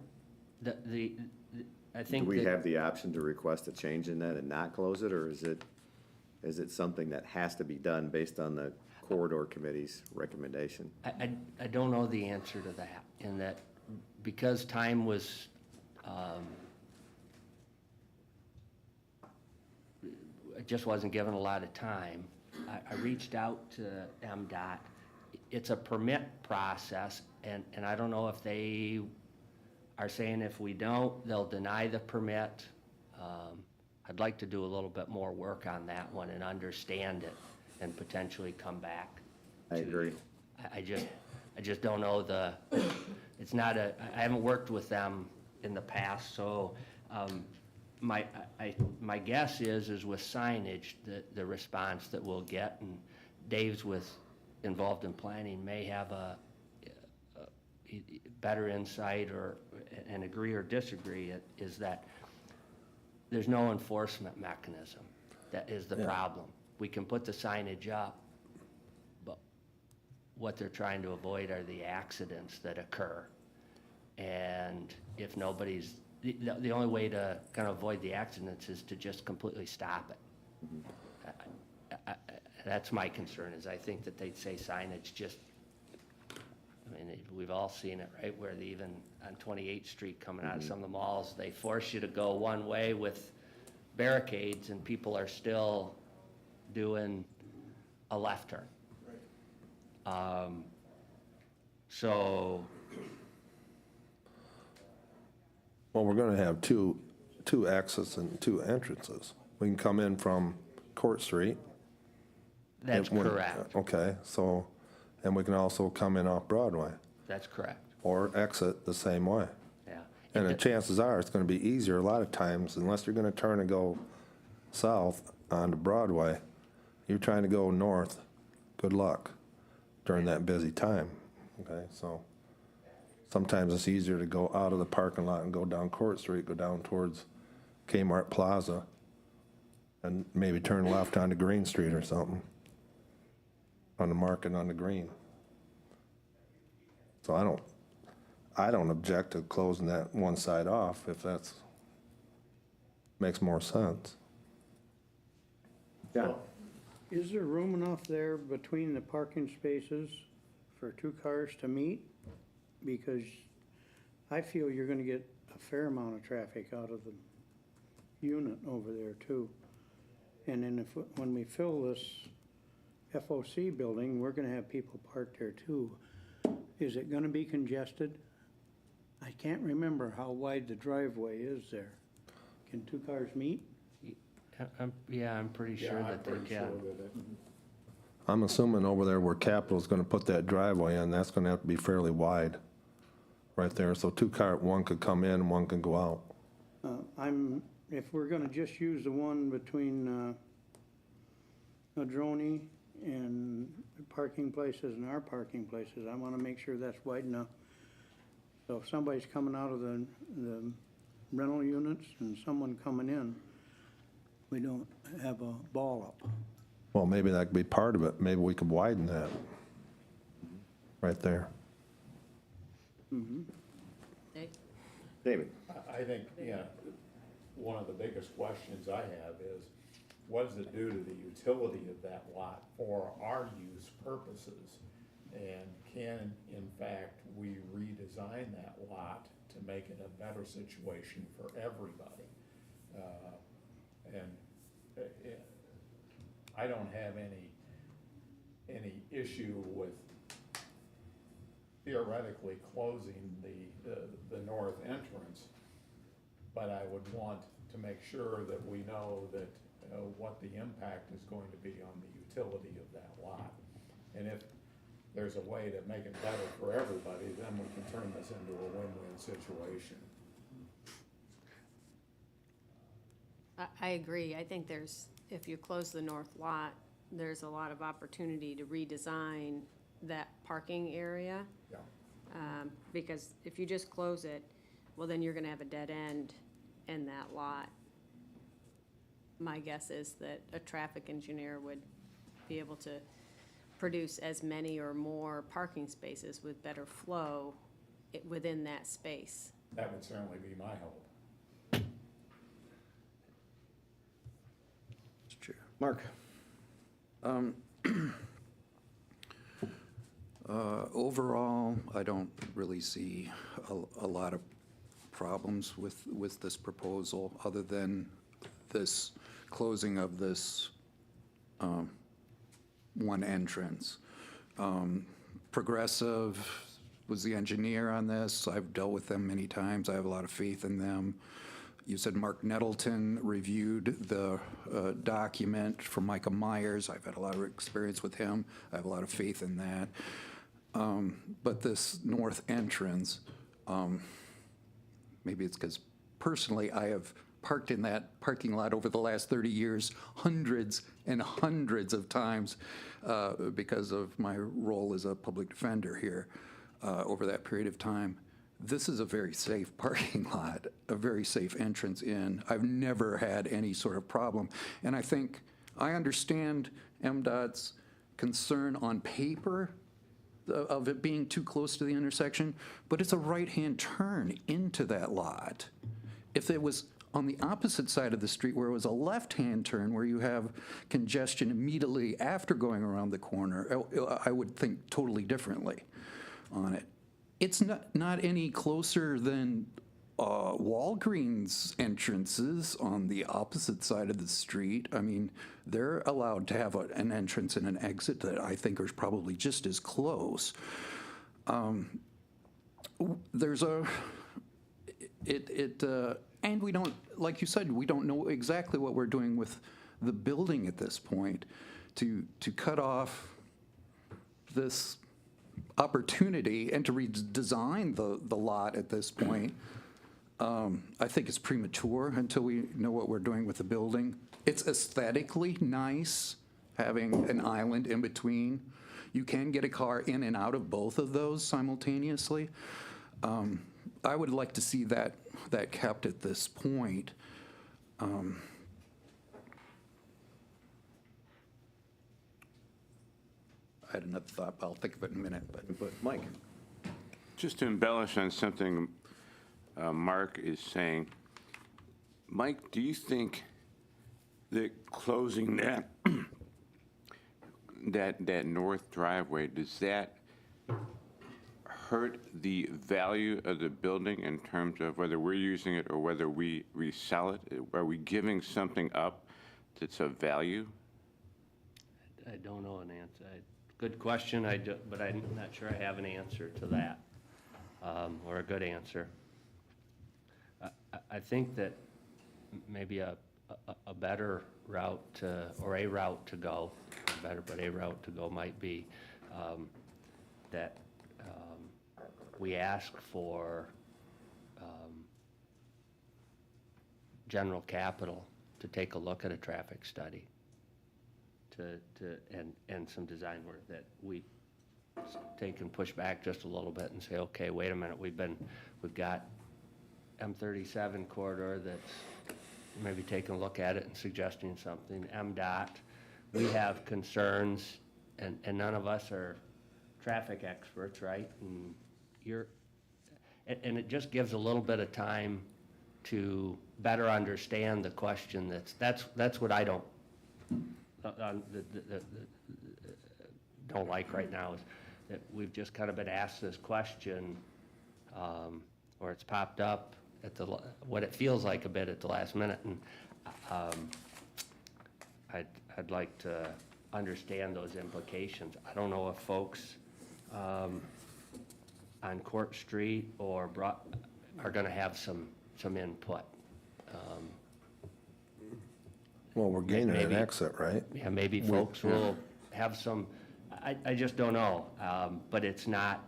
I Do think we that- have the option to request a change in that and not close it, or is it something that has to be done based on the corridor committee's recommendation? I don't know the answer to that, in that because time was, I just wasn't given a lot of time. I reached out to MDOT. It's a permit process, and I don't know if they are saying if we don't, they'll deny the permit. I'd like to do a little bit more work on that one and understand it and potentially come back. I agree. I just don't know it's not I haven't worked with them in the past, so, my guess is with signage, the response that we'll get, and Dave's involved in planning, may have a better insight and agree or disagree, is that there's no enforcement mechanism. That is the problem. We can put the signage up, but what they're trying to avoid are the accidents that occur. And if nobody's, the only way to kind of avoid the accidents is to just completely stop it. That's my concern, is I think that they'd say signage just, I mean, we've all seen it, right? Where even on 28th Street coming out of some of the malls, they force you to go one way with barricades and people are still doing a left turn. So, Well, we're gonna have two exits and two entrances. We can come in from Court Street. that's correct. Okay, so, and we can also come in off Broadway, That's correct, or exit the same way. yeah. And the chances are, it's gonna be easier a lot of times, unless you're gonna turn and go south onto Broadway. You're trying to go north, good luck during that busy time, okay? So sometimes it's easier to go out of the parking lot and go down Court Street, go down towards Kmart Plaza, and maybe turn left onto Green Street or something, on the market on the green. So I don't object to closing that one side off if that's, makes more sense. Yeah. Is there room enough there between the parking spaces for two cars to meet? Because I feel you're gonna get a fair amount of traffic out of the unit over there too. And then when we fill this FOC building, we're gonna have people parked there too. Is it gonna be congested? I can't remember how wide the driveway is there. Can two cars meet? I'm pretty sure that they can. I'm assuming over there where Capital's gonna put that driveway in, that's gonna have to be fairly wide, right there, so one could come in, one could go out. If we're gonna just use the one between, Madroni and the parking places and our parking places, I wanna make sure that's wide enough. So if somebody's coming out of the rental units and someone coming in, we don't have a ball up. Well, maybe that could be part of it, maybe we could widen that, right there. Dave? David? I think, one of the biggest questions I have is, what does it do to the utility of that lot for our use purposes? And can, in fact, we redesign that lot to make it a better situation for everybody? I don't have any issue with theoretically closing the north entrance, but I would want to make sure that we know that what the impact is going to be on the utility of that lot. And if there's a way to make it better for everybody, then we can turn this into a win-win situation. I agree. I think if you close the north lot, there's a lot of opportunity to redesign that parking area. Yeah. Because if you just close it, well, then you're gonna have a dead end in that lot. My guess is that a traffic engineer would be able to produce as many or more parking spaces with better flow within that space. That would certainly be my hope. Mr. Chair. Mark? Overall, I don't really see a lot of problems with this proposal, other than this closing of this one entrance. Progressive was the engineer on this. I've dealt with them many times. I have a lot of faith in them. You said Mark Nettleton reviewed the document from Micah Myers. I've had a lot of experience with him. I have a lot of faith in that. But this north entrance, maybe it's because personally I have parked in that parking lot over the last 30 years hundreds and hundreds of times because of my role as a public defender here over that period of time. This is a very safe parking lot, a very safe entrance in. I've never had any sort of problem. And I think I understand MDOT's concern on paper of it being too close to the intersection, but it's a right-hand turn into that lot. If it was on the opposite side of the street where it was a left-hand turn where you have congestion immediately after going around the corner, I would think totally differently on it. It's not any closer than Walgreens entrances on the opposite side of the street. I mean, they're allowed to have an entrance and an exit that I think are probably just as close. There's and we don't, like you said, we don't know exactly what we're doing with the building at this point. To cut off this opportunity and to redesign the lot at this point, I think it's premature until we know what we're doing with the building. It's aesthetically nice having an island in between. You can get a car in and out of both of those simultaneously. I would like to see that kept at this point. I had another thought, but I'll think of it in a minute. But Mike? Just to embellish on something Mark is saying, Mike, do you think that closing that that north driveway, does that hurt the value of the building in terms of whether we're using it or whether we resell it? Are we giving something up that's of value? I don't know an answer. Good question, but I'm not sure I have an answer to that, or a good answer. I think that maybe a better route or a route to go, a route to go might be that we ask for General Capital to take a look at a traffic study and some design work that we take and push back just a little bit and say, okay, wait a minute, we've got M37 corridor that's maybe taking a look at it and suggesting something. MDOT, we have concerns, and none of us are traffic experts, right? And it just gives a little bit of time to better understand the question. That's what I don't like right now, is that we've just kind of been asked this question, or it's popped up at what it feels like a bit at the last minute, and I'd like to understand those implications. I don't know if folks on Court Street or are going to have some input. Well, we're gaining an maybe- exit, right? Yeah, maybe folks will have some, I just don't know. But it's not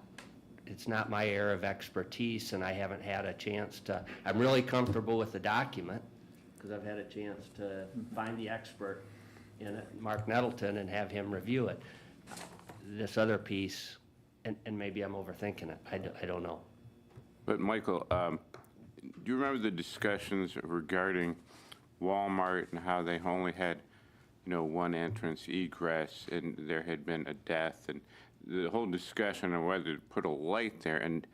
my area of expertise, and I haven't had a chance to, I'm really comfortable with the document, because I've had a chance to find the expert in it, Mark Nettleton, and have him review it. This other piece, and maybe I'm overthinking it, I don't know. But Michael, do you remember the discussions regarding Walmart and how they only had, one entrance egress, and there had been a death, and the whole discussion on whether to put a light there, and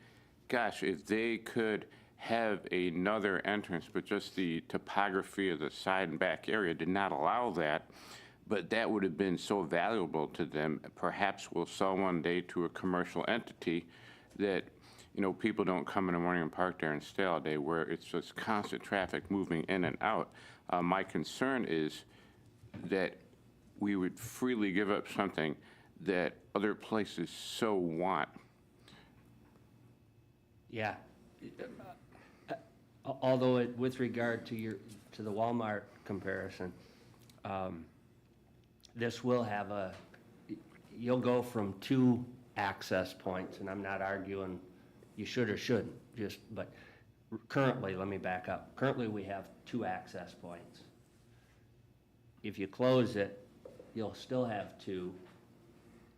gosh, if they could have another entrance, but just the topography of the side and back area did not allow that, but that would have been so valuable to them, perhaps we'll sell one day to a commercial entity that, you know, people don't come in the morning and park there and stay all day, where it's just constant traffic moving in and out. My concern is that we would freely give up something that other places so want. Yeah. Although with regard to the Walmart comparison, this will have you'll go from 2 access points, and I'm not arguing you should or shouldn't, but currently, let me back up. Currently, we have 2 access points. If you close it, you'll still have 2.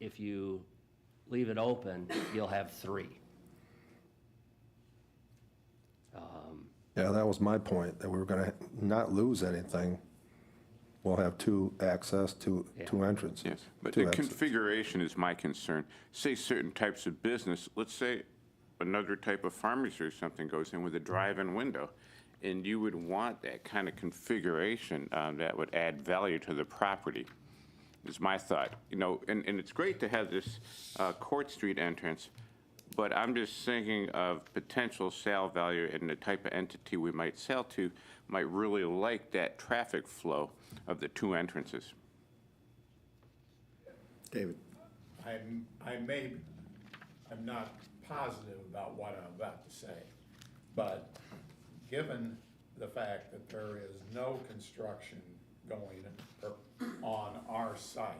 If you leave it open, you'll have 3. Yeah, that was my point, that we were gonna not lose anything. We'll have 2 access, two entrances. Yes, but two the exits. configuration is my concern. Say certain types of business, let's say another type of pharmacy or something goes in with a drive-in window, and you would want that kind of configuration that would add value to the property, is my thought. You know, and it's great to have this Court Street entrance, but I'm just thinking of potential sale value and the type of entity we might sell to might really like that traffic flow of the 2 entrances. David? I'm not positive about what I'm about to say, but given the fact that there is no construction going on our site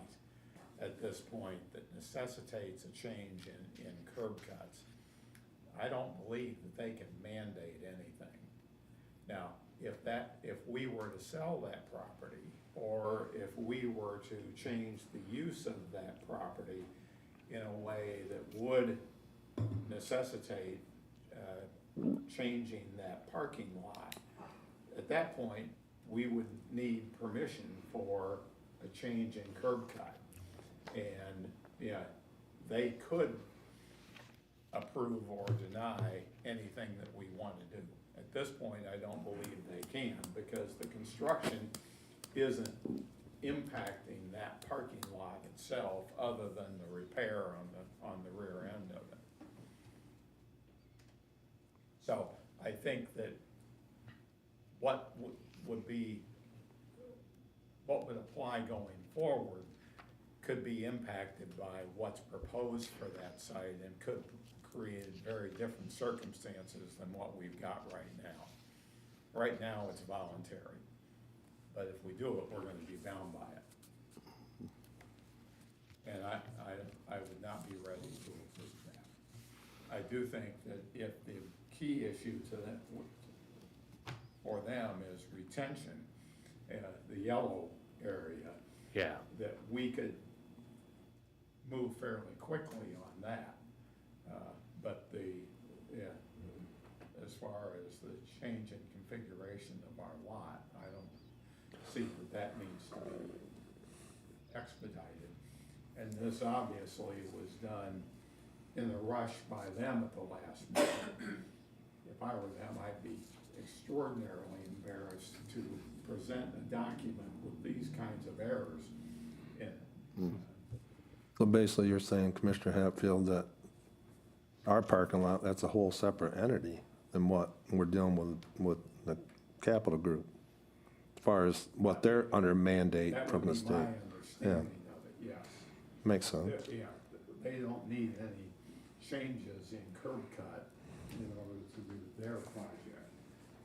at this point that necessitates a change in curb cuts, I don't believe that they can mandate anything. Now, if we were to sell that property, or if we were to change the use of that property in a way that would necessitate changing that parking lot, at that point, we would need permission for a change in curb cut. And, yeah, they could approve or deny anything that we want to do. At this point, I don't believe they can, because the construction isn't impacting that parking lot itself, other than the repair on the rear end of it. So I think that what would apply going forward could be impacted by what's proposed for that site, and could create very different circumstances than what we've got right now. Right now, it's voluntary, but if we do it, we're gonna be bound by it. And I would not be ready to approve that. I do think that if the key issue to that, for them, is retention, the yellow area, Yeah. that we could move fairly quickly on that. But as far as the change in configuration of our lot, I don't see that needs to be expedited. And this obviously was done in a rush by them at the last minute. If I were them, I'd be extraordinarily embarrassed to present a document with these kinds of errors in it. So basically, you're saying, Commissioner Hatfield, that our parking lot, that's a whole separate entity than what we're dealing with the Capital Group, as far as what they're under mandate from the state. That would be my understanding of it, yes. Makes sense. Yeah, they don't need any changes in curb cut in order to do their project.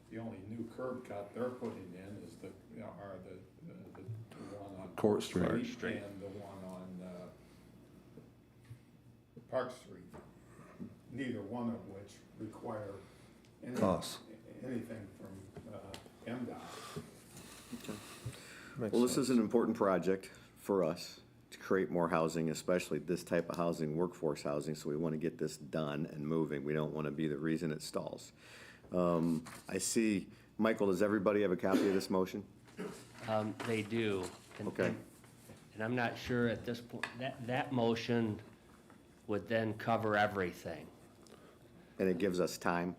The only new curb cut they're putting in is the one on Court Street. and the one on Park Street. Neither one of which require Costs. anything from MDOT. Makes Well, this sense. is an important project for us to create more housing, especially this type of housing, workforce housing, so we want to get this done and moving. We don't want to be the reason it stalls. I see, Michael, does everybody have a copy of this motion? They do. And- Okay. And I'm not sure at this point, that motion would then cover everything. And it gives us time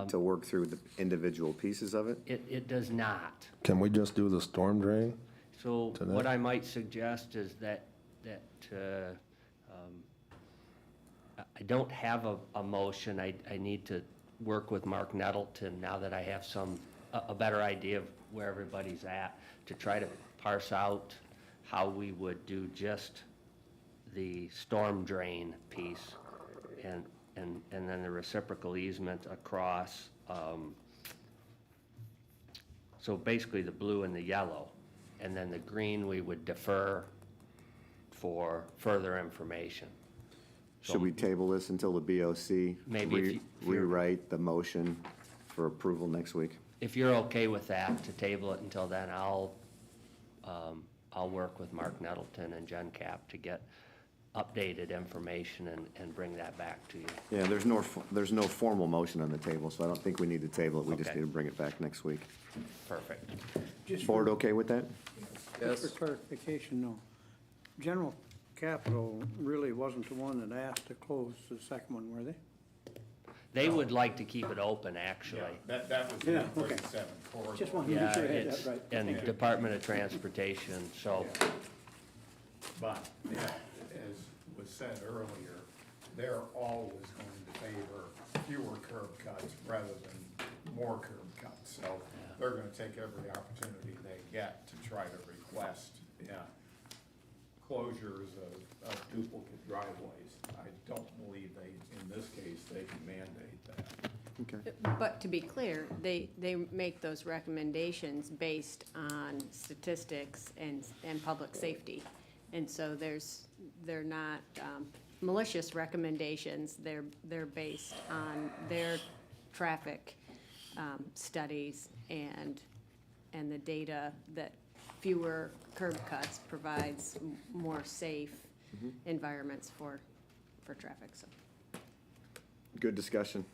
to work through the individual pieces of it? It does not. Can we just do the storm drain? So Today? what I might suggest is that I don't have a motion. I need to work with Mark Nettleton now that I have a better idea of where everybody's at, to try to parse out how we would do just the storm drain piece and then the reciprocal easement across. So basically the blue and the yellow, and then the green we would defer for further information. Should we table this until the BOC? Maybe if you're- Rewrite the motion for approval next week? If you're okay with that, to table it until then, I'll work with Mark Nettleton and GenCap to get updated information and bring that back to you. Yeah, there's no formal motion on the table, so I don't think we need to table it. We just Okay. need to bring it back next week. Perfect. Board okay with that? Just for clarification, no. General Capital really wasn't the one that asked to close the second one, were they? They would like to keep it open, actually. That was Yeah, the okay. 37 corridor. Just wanted to Yeah, make sure I had it's, that right. and Department of Transportation, so, But, yeah, as was said earlier, they're always going to favor fewer curb cuts rather than more curb cuts. So they're gonna take every opportunity they get to try to request, closures of duplicate driveways. I don't believe in this case, they can mandate that. Okay. But to be clear, they make those recommendations based on statistics and public safety. And so they're not malicious recommendations, they're based on their traffic studies and the data that fewer curb cuts provides more safe environments for traffic, so. Good discussion.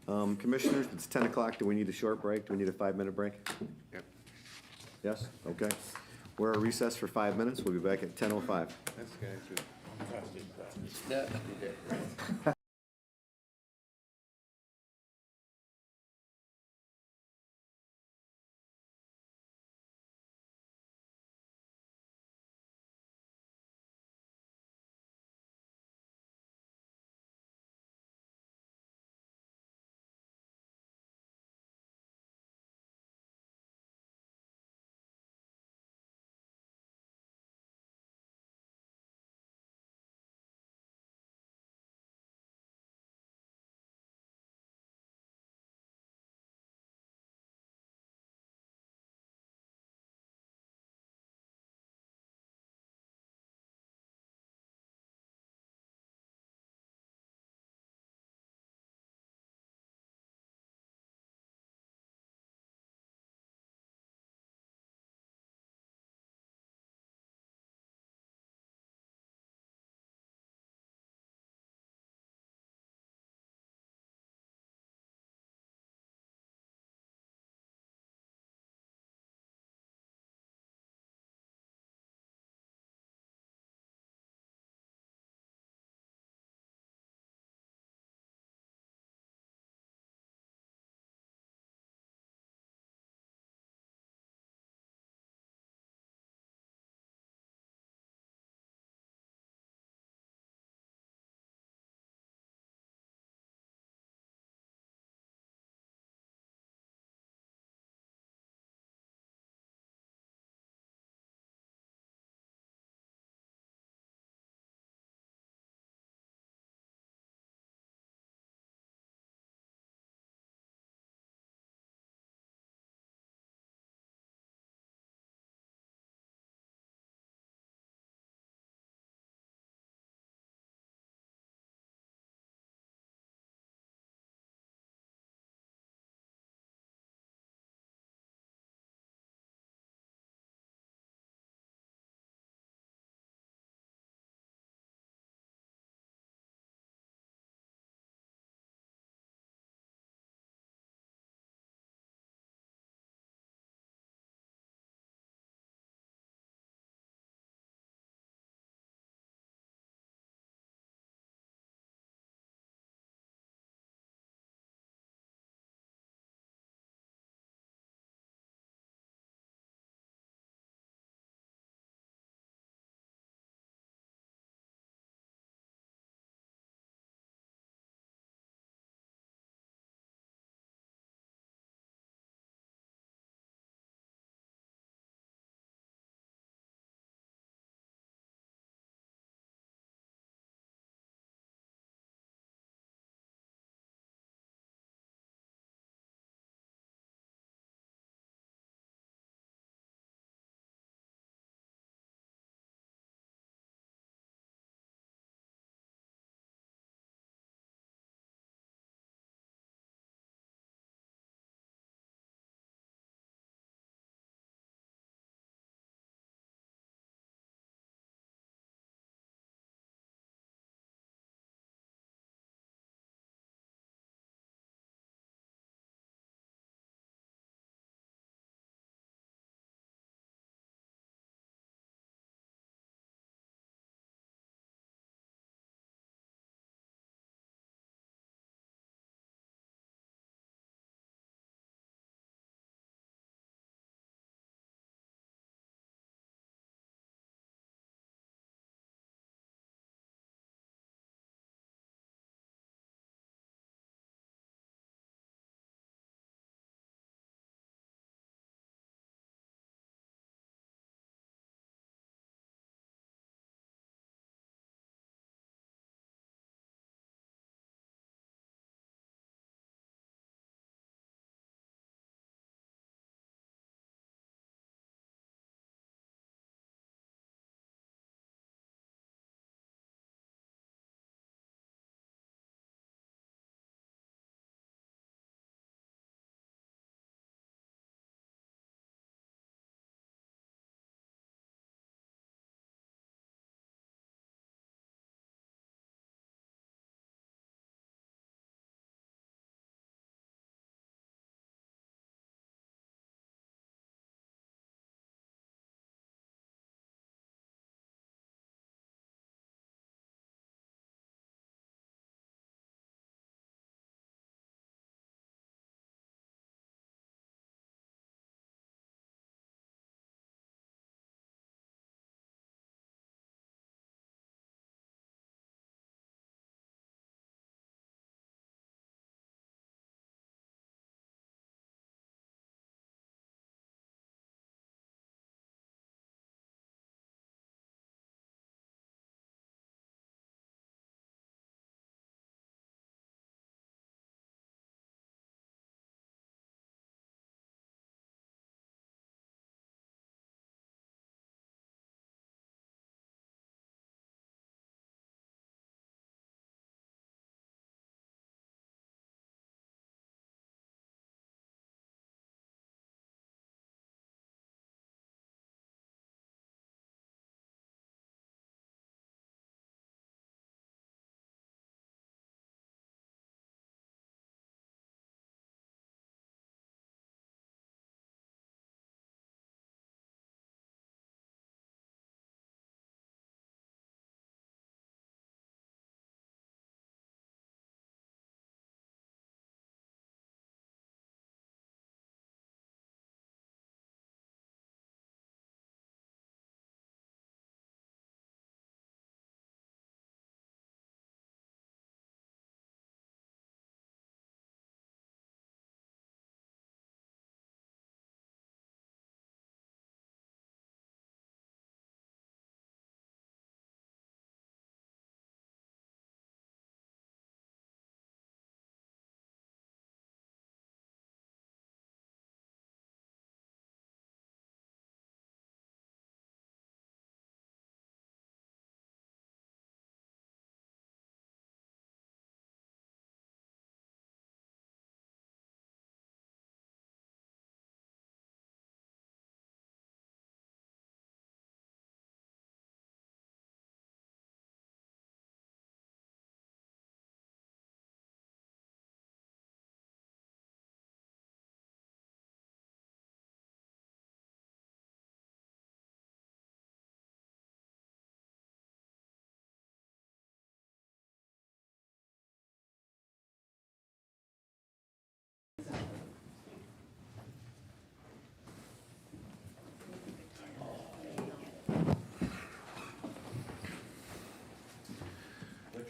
Commissioners, it's 10 o'clock. Do we need a short break? Do we need a 5-minute break? Yep. Yes? Okay. We're at recess for 5 minutes. We'll be back at 10:05. That's good.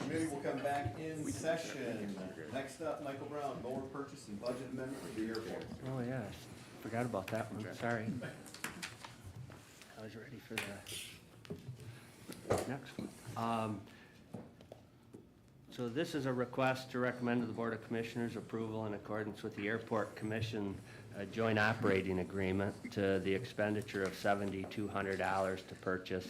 Committee will come back in session. Next up, Michael Brown, mower purchase and budget amendment for the airport. Oh, yeah, forgot about that one, sorry. I was ready for the next one. So this is a request to recommend to the Board of Commissioners approval in accordance with the Airport Commission joint operating agreement to the expenditure of $7,200 to purchase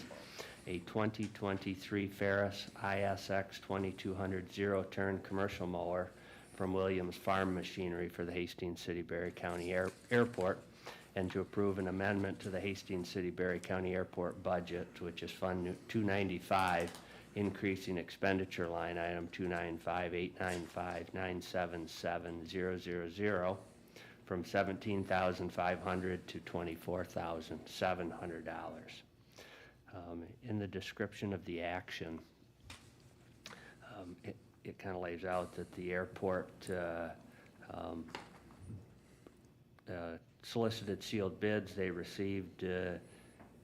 a 2023 Ferris ISX 2200 zero-turn commercial mower from Williams Farm Machinery for the Hastings City Berry County Airport, and to approve an amendment to the Hastings City Berry County Airport budget, which is Fund 295, increasing expenditure line item 295-895-977-000 from $17,500 to $24,700. In the description of the action, it kind of lays out that the airport solicited sealed bids. They received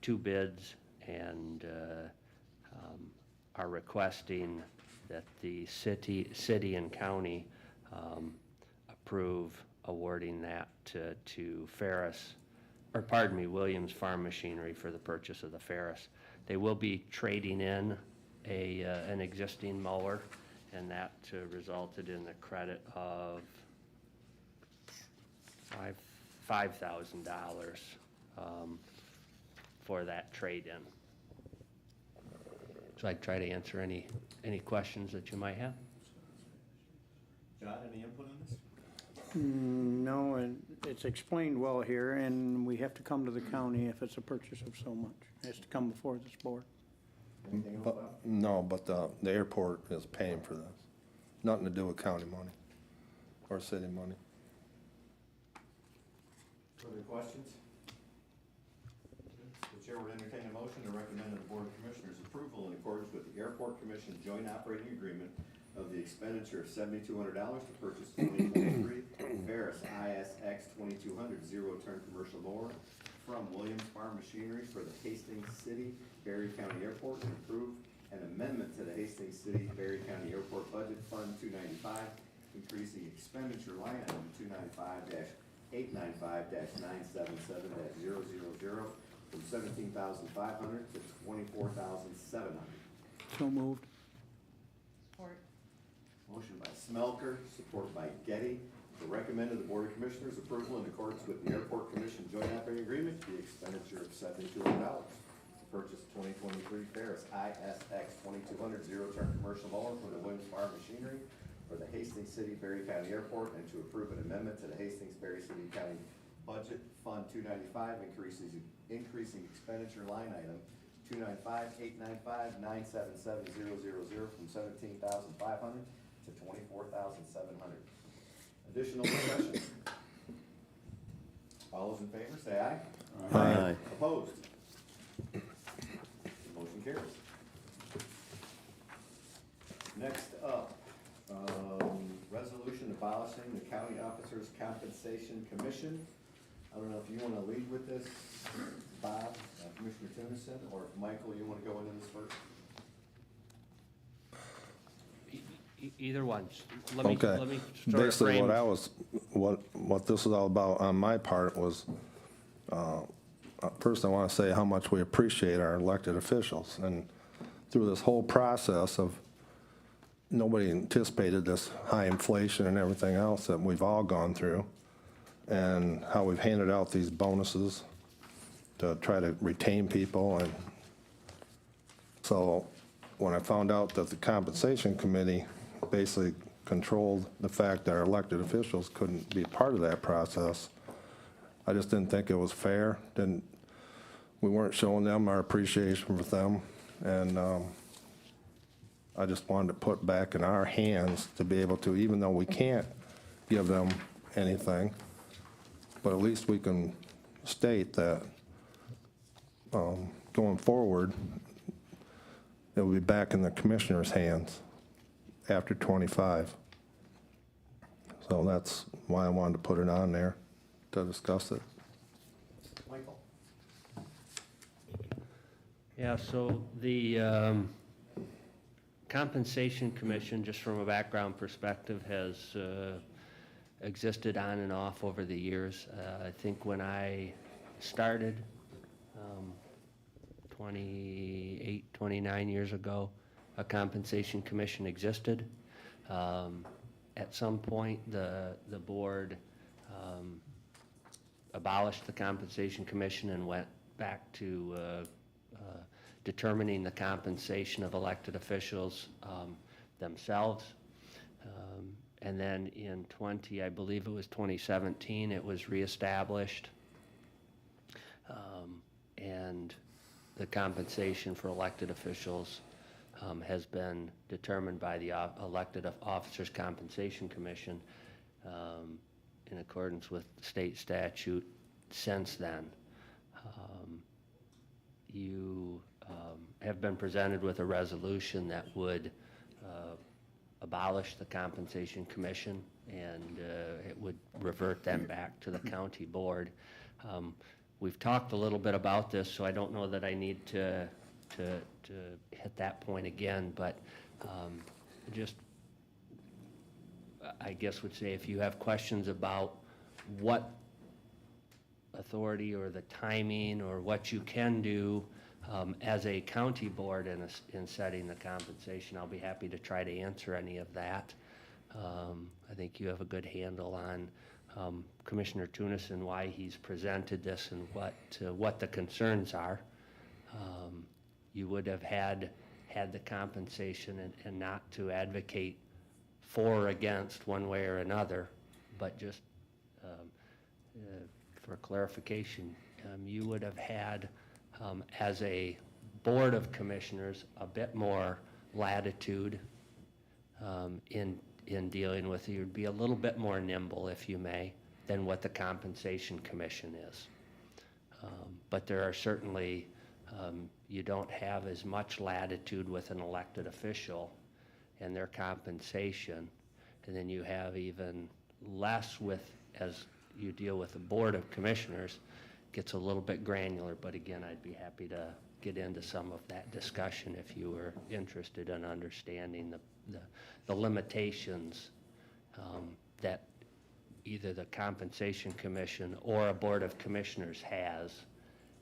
2 bids and are requesting that the city and county approve awarding that to Ferris, or pardon me, Williams Farm Machinery for the purchase of the Ferris. They will be trading in an existing mower, and that resulted in the credit of $5,000 for that trade-in. So I'd try to answer any questions that you might have. John, any input on this? No, and it's explained well here, and we have to come to the county if it's a purchase of so much. It has to come before this board. Anything else, But, Bob? no, but the airport is paying for this. Nothing to do with county money or city money. Further questions? The chair will entertain a motion to recommend to the Board of Commissioners approval in accordance with the Airport Commission joint operating agreement of the expenditure of $7,200 to purchase 2023 Ferris ISX 2200 zero-turn commercial mower from Williams Farm Machinery for the Hastings City Berry County Airport, and approve an amendment to the Hastings City Berry County Airport Budget Fund 295, increasing expenditure line item 295-895-977-000 from $17,500 to $24,700. So moved. Motion by Smelker, support by Getty, to recommend to the Board of Commissioners approval in accordance with the Airport Commission joint operating agreement, the expenditure of $7,200 to purchase 2023 Ferris ISX 2200 zero-turn commercial mower from the Williams Farm Machinery for the Hastings City Berry County Airport, and to approve an amendment to the Hastings Berry City County Budget Fund 295, increasing expenditure line item 295-895-977-000 from $17,500 to $24,700. Additional discussion? All those in favor, say aye. Aye. Opposed? Motion carries. Next up, resolution abolishing the County Officers Compensation Commission. I don't know if you want to lead with this, Bob, Commissioner Tennyson, or if Michael, you want to go into this first? Either one. Let me Okay. sort of Basically, frame. what this is all about on my part was, first I want to say how much we appreciate our elected officials. And through this whole process of, nobody anticipated this high inflation and everything else that we've all gone through, and how we've handed out these bonuses to try to retain people. And so when I found out that the compensation committee basically controlled the fact that our elected officials couldn't be part of that process, I just didn't think it was fair. We weren't showing them our appreciation for them. And I just wanted to put back in our hands to be able to, even though we can't give them anything, but at least we can state that going forward, it will be back in the commissioner's hands after 25. So that's why I wanted to put it on there to discuss it. Michael? Yeah, so the Compensation Commission, just from a background perspective, has existed on and off over the years. I think when I started 28, 29 years ago, a Compensation Commission existed. At some point, the board abolished the Compensation Commission and went back to determining the compensation of elected officials themselves. And then in I believe it was 2017, it was reestablished. And the compensation for elected officials has been determined by the Elected Officers Compensation Commission in accordance with state statute since then. You have been presented with a resolution that would abolish the Compensation Commission, and it would revert them back to the county board. We've talked a little bit about this, so I don't know that I need to hit that point again, but just, I guess would say if you have questions about what authority or the timing or what you can do as a county board in setting the compensation, I'll be happy to try to answer any of that. I think you have a good handle on Commissioner Tunis and why he's presented this and what the concerns are. You would have had the compensation and not to advocate for or against one way or another, but just for clarification, you would have had, as a board of commissioners, a bit more latitude in dealing with it. You'd be a little bit more nimble, if you may, than what the Compensation Commission is. But there are certainly, you don't have as much latitude with an elected official and their compensation, and then you have even less with, as you deal with the Board of Commissioners, gets a little bit granular, but again, I'd be happy to get into some of that discussion if you were interested in understanding the limitations that either the Compensation Commission or a Board of Commissioners has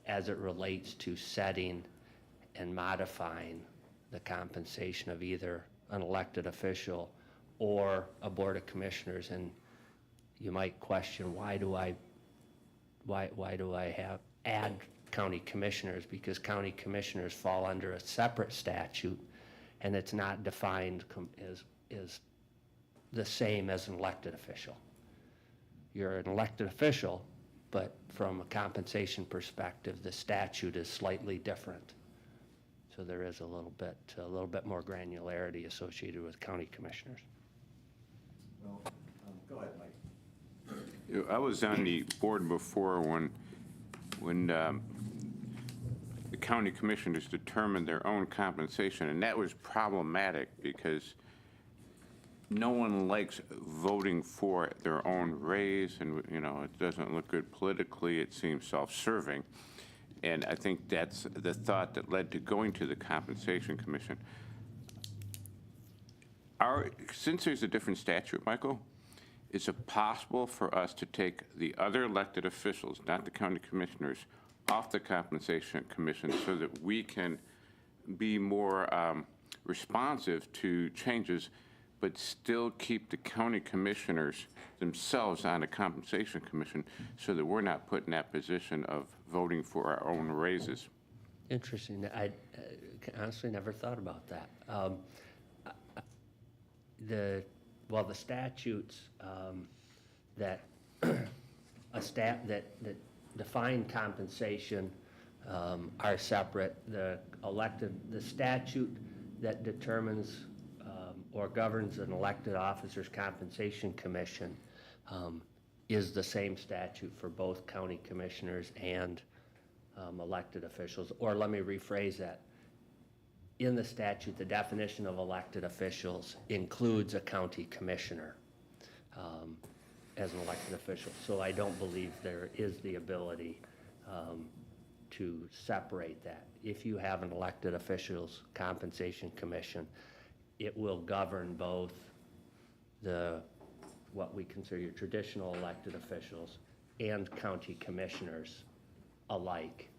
as it relates to setting and modifying the compensation of either an elected official or a Board of Commissioners. And you might question, why do I add county commissioners? Because county commissioners fall under a separate statute, and it's not defined as the same as an elected official. You're an elected official, but from a compensation perspective, the statute is slightly different. So there is a little bit more granularity associated with county commissioners. Well, go ahead, Mike. I was on the board before when the county commissioners determined their own compensation, and that was problematic because no one likes voting for their own raise, and it doesn't look good politically. It seems self-serving, and I think that's the thought that led to going to the Compensation Commission. Since there's a different statute, Michael, is it possible for us to take the other elected officials, not the county commissioners, off the Compensation Commission so that we can be more responsive to changes, but still keep the county commissioners themselves on the Compensation Commission so that we're not put in that position of voting for our own raises? Interesting. I honestly never thought about that. The statutes that that define compensation are separate. The statute that determines or governs an elected officer's compensation commission is the same statute for both county commissioners and elected officials. Or let me rephrase that. In the statute, the definition of elected officials includes a county commissioner as an elected official. So I don't believe there is the ability to separate that. If you have an elected officials compensation commission, it will govern both the, what we consider your traditional elected officials and county commissioners alike.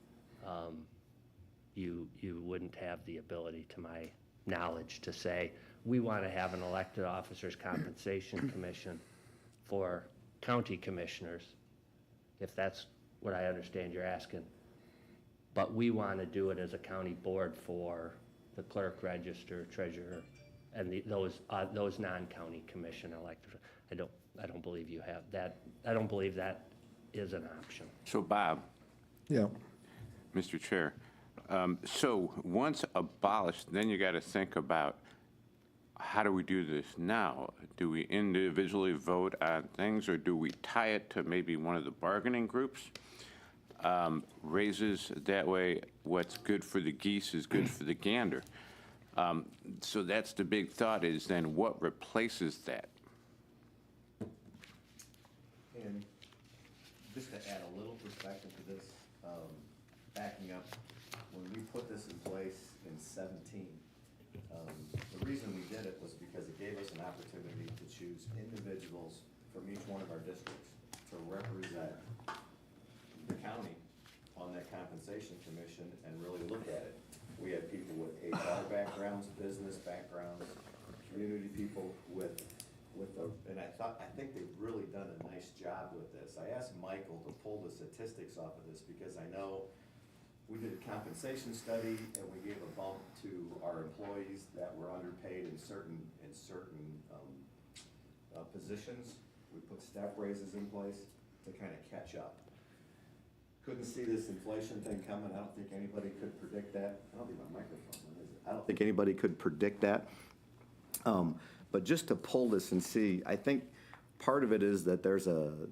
You wouldn't have the ability, to my knowledge, to say, we want to have an elected officers compensation commission for county commissioners, if that's what I understand you're asking. But we want to do it as a county board for the clerk, register, treasurer, and those non-county commission elected. I don't believe you have that. I don't believe that is an option. So Bob, Yeah. Mr. Chair, so once abolished, then you got to think about, how do we do this now? Do we individually vote on things, or do we tie it to maybe one of the bargaining groups? Raises, that way what's good for the geese is good for the gander. So that's the big thought, is then what replaces that? And just to add a little perspective to this, backing up, when we put this in place in 17, the reason we did it was because it gave us an opportunity to choose individuals from each one of our districts to represent the county on that compensation commission and really look at it. We had people with HR backgrounds, business backgrounds, community people and I think they've really done a nice job with this. I asked Michael to pull the statistics off of this because I know we did a compensation study and we gave a bump to our employees that were underpaid in certain positions. We put step raises in place to kind of catch up. Couldn't see this inflation thing coming. I don't think anybody could predict that. I don't think my microphone is it? I don't think anybody could predict that. But just to pull this and see, I think part of it is that there's a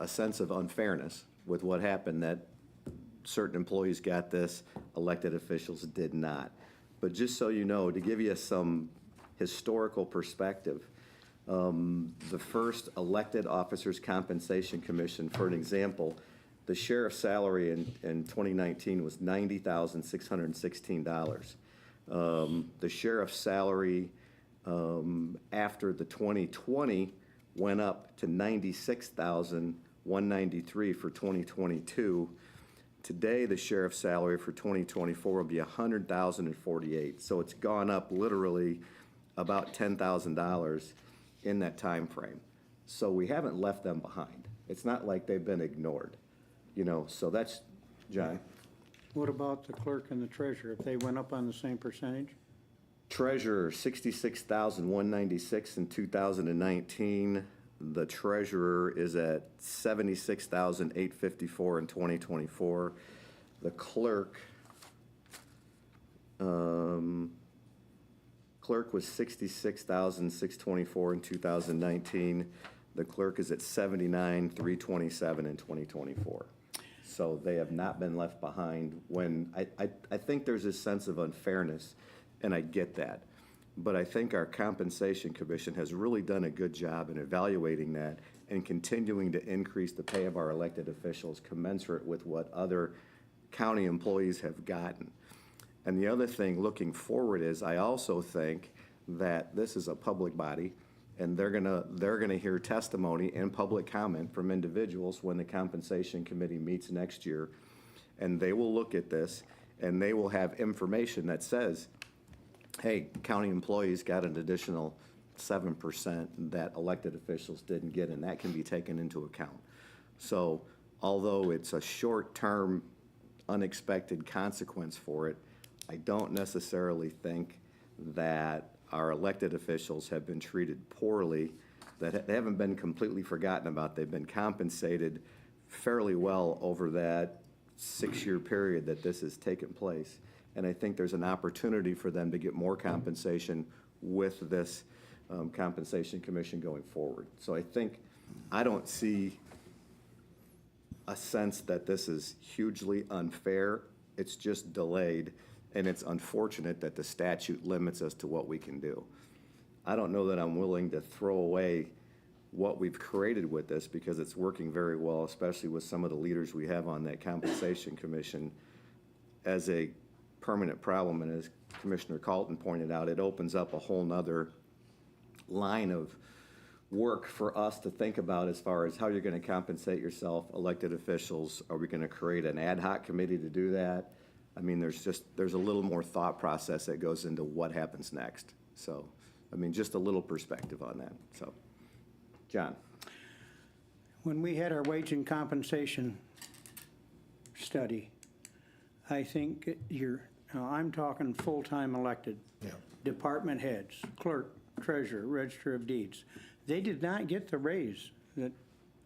sense of unfairness with what happened, that certain employees got this, elected officials did not. But just so you know, to give you some historical perspective, the first elected officers compensation commission, for an example, the sheriff's salary in 2019 was $90,616. The sheriff's salary after the 2020 went up to $96,193 for 2022. Today, the sheriff's salary for 2024 will be $100,048. So it's gone up literally about $10,000 in that time frame. So we haven't left them behind. It's not like they've been ignored, so that's, John. What about the clerk and the treasurer, if they went up on the same percentage? Treasurer, $66,196 in 2019. The treasurer is at $76,854 in 2024. The clerk was $66,624 in 2019. The clerk is at $79,327 in 2024. So they have not been left behind. When I think there's a sense of unfairness, and I get that. But I think our compensation commission has really done a good job in evaluating that and continuing to increase the pay of our elected officials commensurate with what other county employees have gotten. And the other thing looking forward is, I also think that this is a public body, and they're gonna hear testimony and public comment from individuals when the compensation committee meets next year. And they will look at this and they will have information that says, hey, county employees got an additional 7% that elected officials didn't get, and that can be taken into account. So although it's a short-term, unexpected consequence for it, I don't necessarily think that our elected officials have been treated poorly, that they haven't been completely forgotten about. They've been compensated fairly well over that 6-year period that this has taken place. And I think there's an opportunity for them to get more compensation with this compensation commission going forward. So I don't see a sense that this is hugely unfair. It's just delayed, and it's unfortunate that the statute limits us to what we can do. I don't know that I'm willing to throw away what we've created with this, because it's working very well, especially with some of the leaders we have on that compensation commission, as a permanent problem, and as Commissioner Carlton pointed out, it opens up a whole nother line of work for us to think about as far as how you're gonna compensate yourself, elected officials. Are we gonna create an ad hoc committee to do that? I mean, there's a little more thought process that goes into what happens next. So, I mean, just a little perspective on that, so. John? When we had our wage and compensation study, I think now I'm talking full-time elected. Yeah. Department heads, clerk, treasurer, register of deeds. They did not get the raise that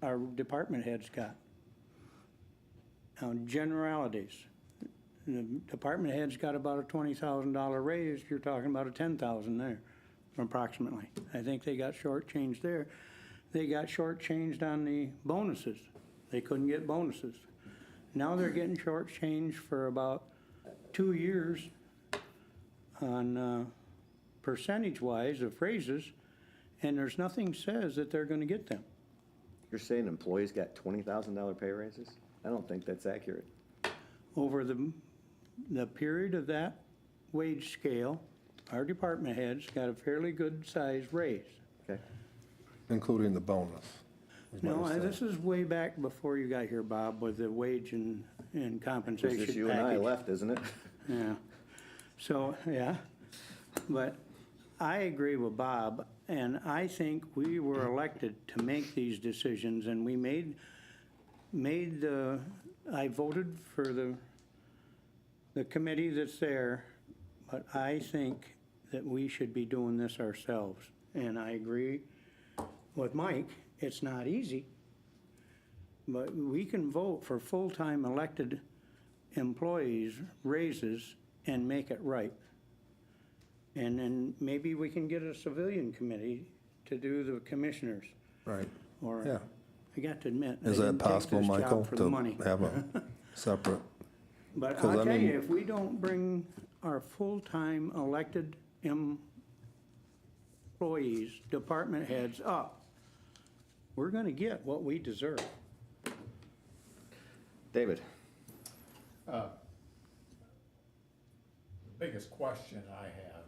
our department heads got. Now, generalities. The department heads got about a $20,000 raise, you're talking about a $10,000 there, approximately. I think they got shortchanged there. They got shortchanged on the bonuses. They couldn't get bonuses. Now they're getting shortchanged for about 2 years on percentage-wise of raises, and there's nothing says that they're gonna get them. You're saying employees got $20,000 pay raises? I don't think that's accurate. Over the period of that wage scale, our department heads got a fairly good-sized raise. Okay. Including the bonus. is what No, you're saying. this is way back before you got here, Bob, with the wage and compensation It's package. just you and I left, isn't it? Yeah, so, yeah, but I agree with Bob, and I think we were elected to make these decisions, and we I voted for the committee that's there, but I think that we should be doing this ourselves. And I agree with Mike, it's not easy, but we can vote for full-time elected employees' raises and make it right. And then maybe we can get a civilian committee to do the commissioners. Right, Or, yeah. I got to admit, I Is didn't that take possible, this Michael, job for the to money. have a separate? But 'cause I I'll tell mean- you, if we don't bring our full-time elected employees, department heads up, we're gonna get what we deserve. David? Biggest question I have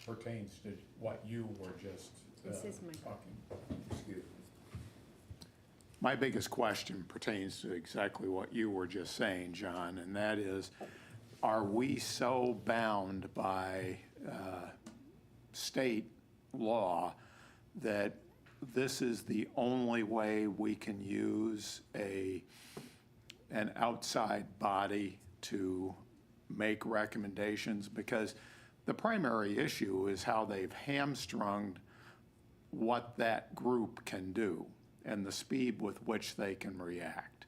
pertains to what you were just This is my- talking. Excuse me. My biggest question pertains to exactly what you were just saying, John, and that is, are we so bound by state law that this is the only way we can use an outside body to make recommendations? Because the primary issue is how they've hamstrung what that group can do and the speed with which they can react.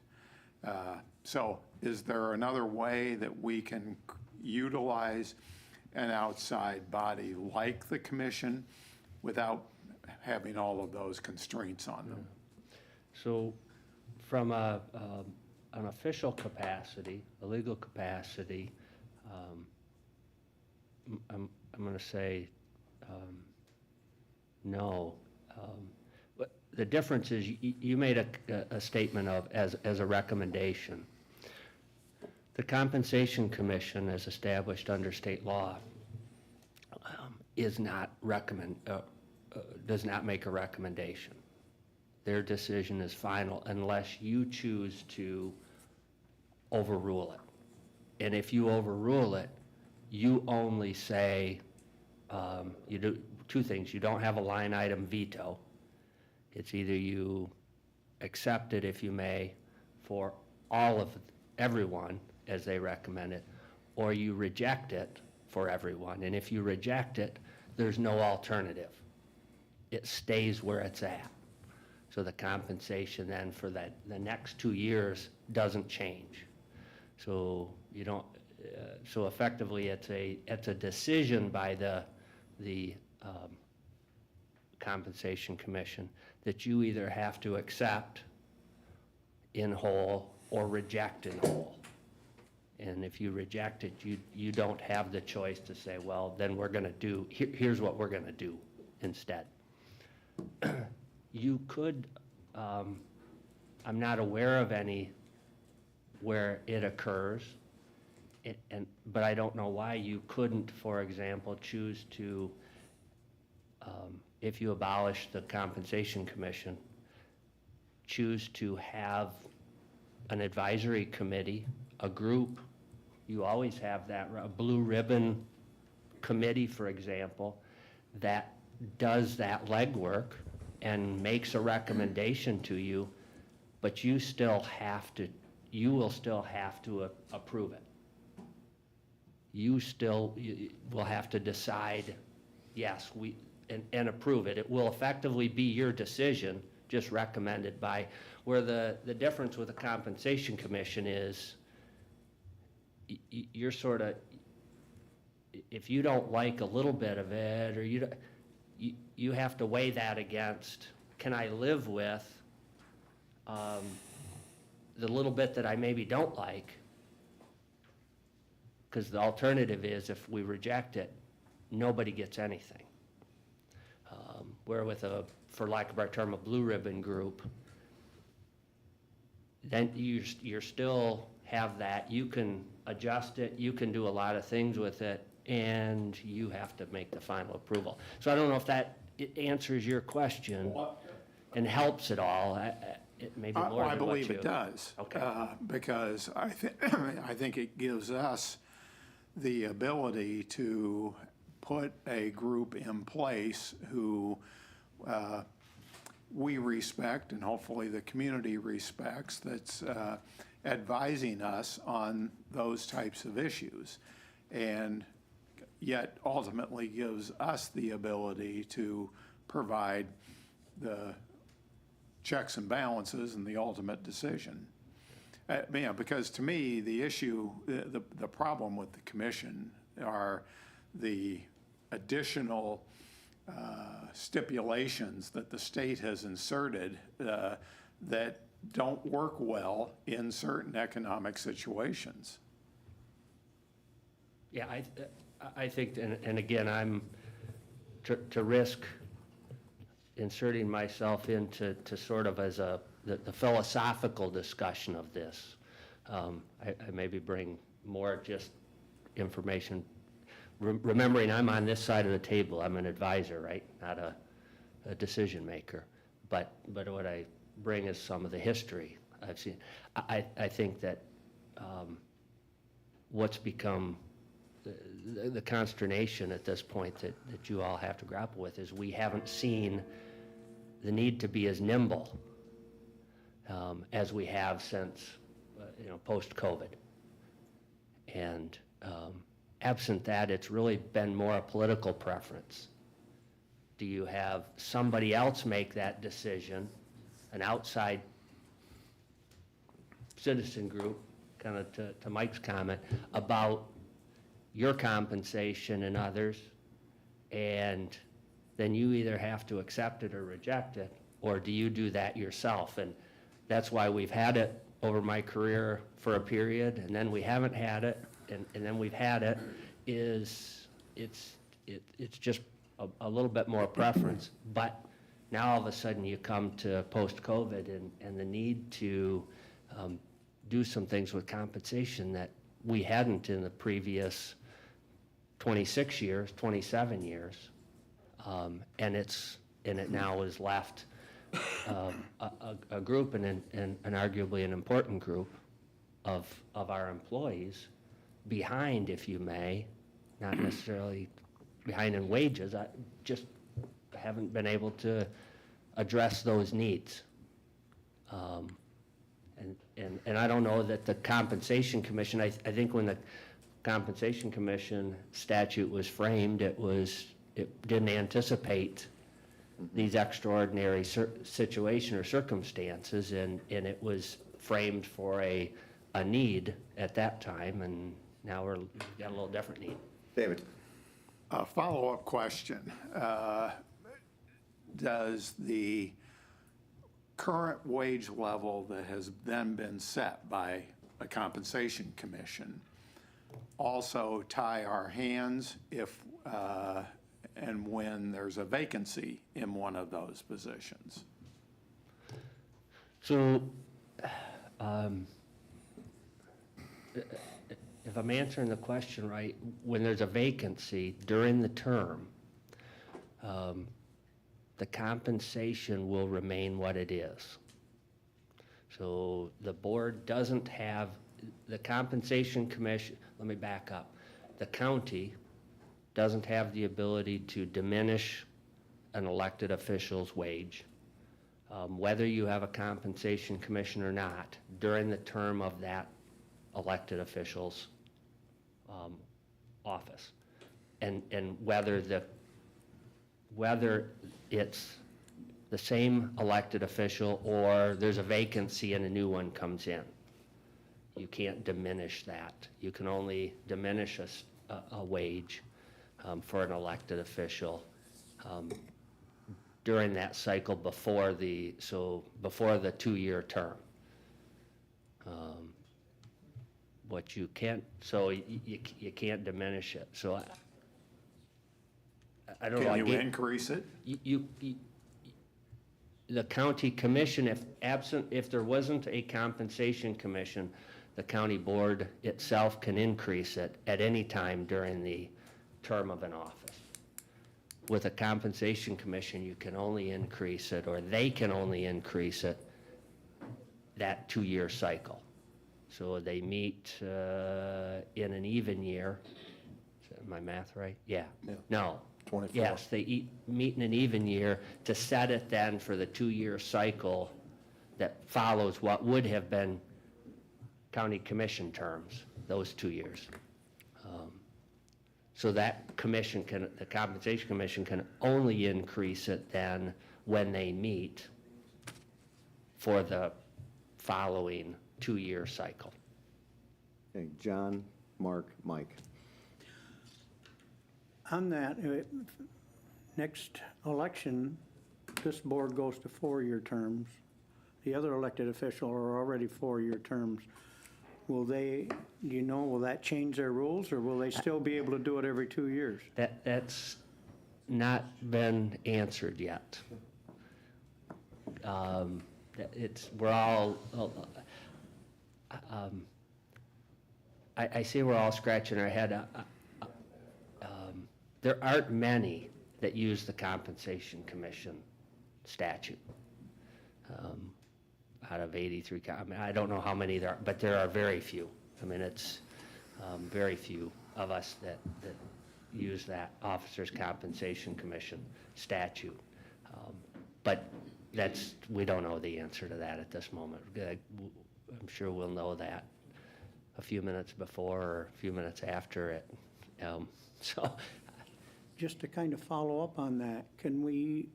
So is there another way that we can utilize an outside body like the commission without having all of those constraints on them? So from an official capacity, a legal capacity, I'm going to say no. But the difference is you made a statement of as a recommendation. The Compensation Commission, as established under state law, does not make a recommendation. Their decision is final unless you choose to overrule it. And if you overrule it, you only say, you do two things. You don't have a line item veto. It's either you accept it, if you may, for everyone as they recommend it, or you reject it for everyone. And if you reject it, there's no alternative. It stays where it's at. So the compensation then for the next 2 years doesn't change. So you don't. So effectively, it's a decision by the Compensation Commission that you either have to accept in whole or reject in whole. And if you reject it, you don't have the choice to say, well, then we're going to do, here's what we're going to do instead. You could, I'm not aware of any where it occurs, But I don't know why you couldn't, for example, choose to, if you abolish the compensation commission, choose to have an advisory committee, a group. You always have that, a blue ribbon committee, for example, that does that legwork and makes a recommendation to you, but you will still have to approve it. You will have to decide, yes, and approve it. It will effectively be your decision, just recommended by, where the difference with the compensation commission is, you're sort of, if you don't like a little bit of it, or you have to weigh that against, can I live with the little bit that I maybe don't like? Because the alternative is, if we reject it, nobody gets anything. Where with for lack of a better term, a blue ribbon group, then you're still have that. You can adjust it, you can do a lot of things with it, and you have to make the final approval. So I don't know if that answers your question and helps it all. It may be more than what you... I believe it does. Okay. Because I think it gives us the ability to put a group in place who we respect, and hopefully the community respects, that's advising us on those types of issues, and yet ultimately gives us the ability to provide the checks and balances and the ultimate decision. Because to me, the issue, the problem with the commission are the additional stipulations that the state has inserted that don't work well in certain economic situations. Yeah, I think, and again, I'm to risk inserting myself into sort of as the philosophical discussion of this. I maybe bring more just information, remembering I'm on this side of the table. I'm an advisor, right? Not a decision maker. But what I bring is some of the history I've seen. I think that what's become the consternation at this point that you all have to grapple with is we haven't seen the need to be as nimble as we have since, post-COVID. And absent that, it's really been more a political preference. Do you have somebody else make that decision, an outside citizen group, kind of to Mike's comment, about your compensation and others, and then you either have to accept it or reject it, or do you do that yourself? And that's why we've had it over my career for a period, and then we haven't had it, and then we've had it. It's just a little bit more preference. But now all of a sudden you come to post-COVID and the need to do some things with compensation that we hadn't in the previous 26 years, 27 years. And it now is left a group, and arguably an important group of our employees behind, if you may, not necessarily behind in wages. I just haven't been able to address those needs. And I don't know that the compensation commission, I think when the compensation commission statute was framed, it didn't anticipate these extraordinary situation or circumstances, and it was framed for a need at that time, and now we've got a little different need. David? A follow-up question. Does the current wage level that has then been set by a compensation commission also tie our hands if and when there's a vacancy in one of those positions? So, if I'm answering the question right, when there's a vacancy during the term, the compensation will remain what it is. So the board doesn't have, the compensation commission, let me back up. The county doesn't have the ability to diminish an elected official's wage, whether you have a compensation commission or not, during the term of that elected official's office. And whether it's the same elected official or there's a vacancy and a new one comes in. You can't diminish that. You can only diminish a wage for an elected official during that cycle before the 2-year term. What you can't, so you can't diminish it. So I don't know. Can you increase it? The county commission, if there wasn't a compensation commission, the county board itself can increase it at any time during the term of an office. With a compensation commission, you can only increase it, or they can only increase it that 2-year cycle. So they meet in an even year. Is my math right? Yeah. No. 24. Yes, they meet in an even year to set it then for the 2-year cycle that follows what would have been county commission terms, those 2 years. So that commission the compensation commission can only increase it then when they meet for the following 2-year cycle. Okay, John, Mark, Mike. On that, next election, this board goes to 4-year terms. The other elected officials are already 4-year terms. Will that change their rules, or will they still be able to do it every 2 years? That's not been answered yet. We're all, I say we're all scratching our head. There aren't many that use the Compensation Commission statute. Out of 83, I don't know how many there are, but there are very few. I mean, it's very few of us that use that Officers' Compensation Commission statute. But we don't know the answer to that at this moment. I'm sure we'll know that a few minutes before or a few minutes after it. Just to kind of follow up on that, can we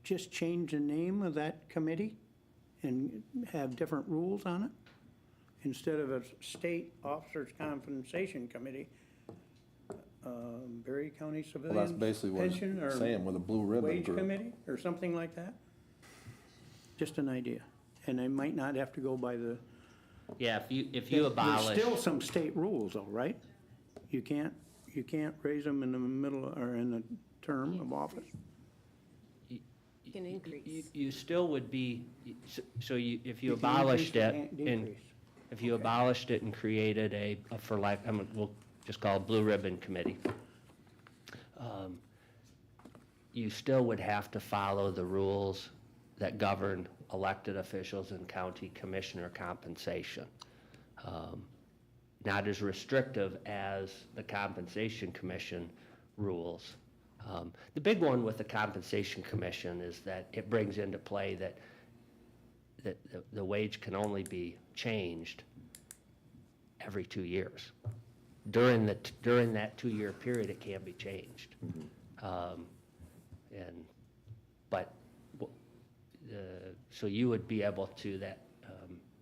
just change the name of that committee and have different rules on it? Instead of a state officers compensation committee, Berry County Well, that's Civilian basically what Pension it's or saying with a blue ribbon Wage group. Committee or something like that? Just an idea. And they might not have to go by the. Yeah, if you abolish. There's still some state rules though, right? You can't raise them in the middle or in the term of office. You can increase. You still would be, so if you You can abolished increase, it, you can't and decrease. if you abolished it and created we'll just call it Blue Ribbon Committee, you still would have to follow the rules that govern elected officials and county commissioner compensation. Not as restrictive as the Compensation Commission rules. The big one with the Compensation Commission is that it brings into play that the wage can only be changed every 2 years. During that 2-year period, it can't be changed. So you would be able to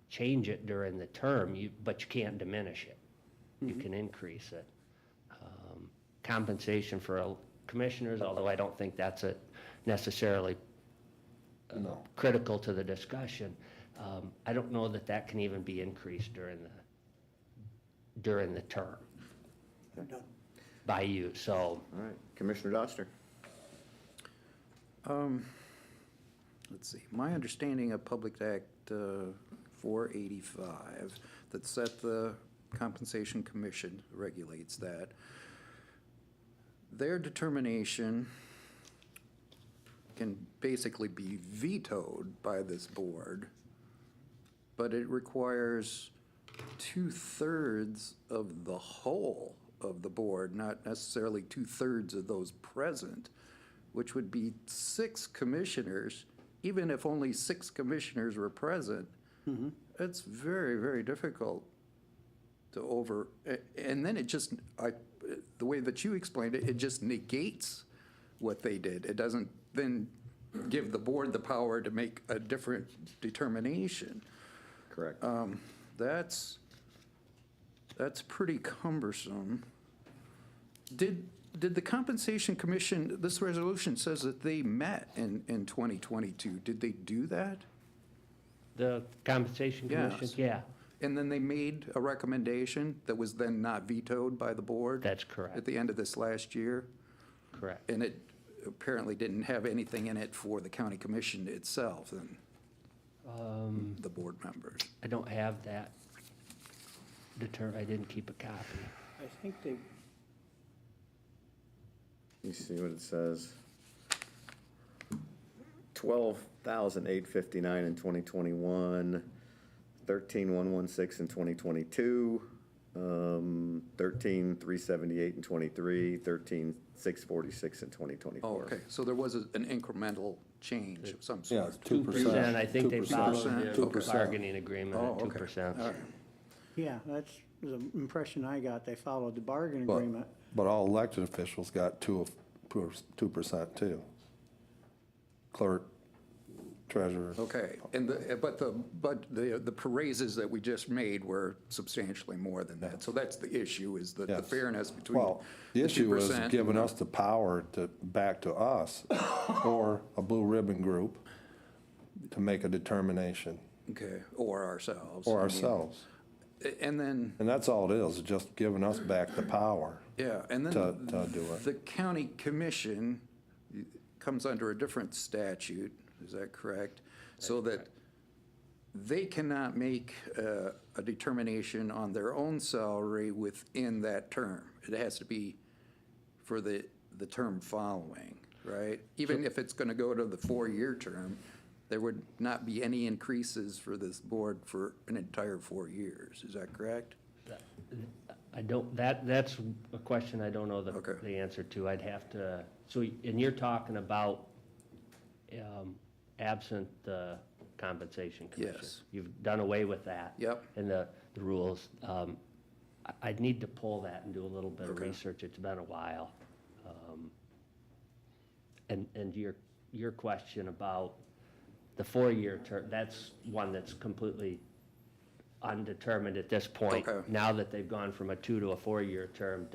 change it during the term, but you can't diminish it. You can increase it. Compensation for commissioners, although I don't think that's necessarily critical to the discussion, I don't know that can even be increased during the term by you, so. All right, Commissioner Doster. Let's see, my understanding of Public Act 485 that set the Compensation Commission regulates that. Their determination can basically be vetoed by this board, but it requires 2/3 of the whole of the board, not necessarily 2/3 of those present, which would be 6 commissioners. Even if only 6 commissioners were present, it's very, very difficult to and then it just, the way that you explained it, it just negates what they did. It doesn't then give the board the power to make a different determination. Correct. That's pretty cumbersome. Did the Compensation Commission, this resolution says that they met in 2022. Did they do that? The Compensation Commission? Yes. Yeah, And then they made a recommendation that was then not vetoed by the board? that's correct, At the end of this last year? correct. And it apparently didn't have anything in it for the county commission itself and the board members. I don't have that I didn't keep a copy. I think they, You see what it says? 12,859 in 2021, 13,116 in 2022, 13,378 in 23, 13,646 in 2024. Oh, okay, so there was an incremental change of some Yeah, sort? it's 2%. And I think they 2%. followed the 2%. bargaining agreement Oh, at okay. 2%. All right. yeah, that's the impression I got. They followed the bargain But, agreement. but all elected officials got 2% too. Clerk, treasurer. Okay, and but the raises that we just made were substantially more than that. So that's the issue, is the Yes. fairness between Well, the issue is 2% giving and us the power back to us or a blue ribbon group to make a determination, Okay, or ourselves. or I mean, ourselves. And then, And that's all it is just giving us back the power yeah, and then to do it. the county commission comes under a different statute, is that correct? So that they cannot make a determination on their own salary within that term. It has to be for the term following, right? Even if it's gonna go to the 4-year term, there would not be any increases for this board for an entire 4 years, is that correct? I don't, that's a question I don't know Okay. the answer to. I'd have to, and you're talking about absent the Compensation Commission. Yes. You've done away with that. Yep. In the rules. I'd need to pull that and do a little bit of Okay. research. It's been a while. And your question about the 4-year term, that's one that's completely undetermined at this point. Okay. Now that they've gone from a 2 to a 4-year term,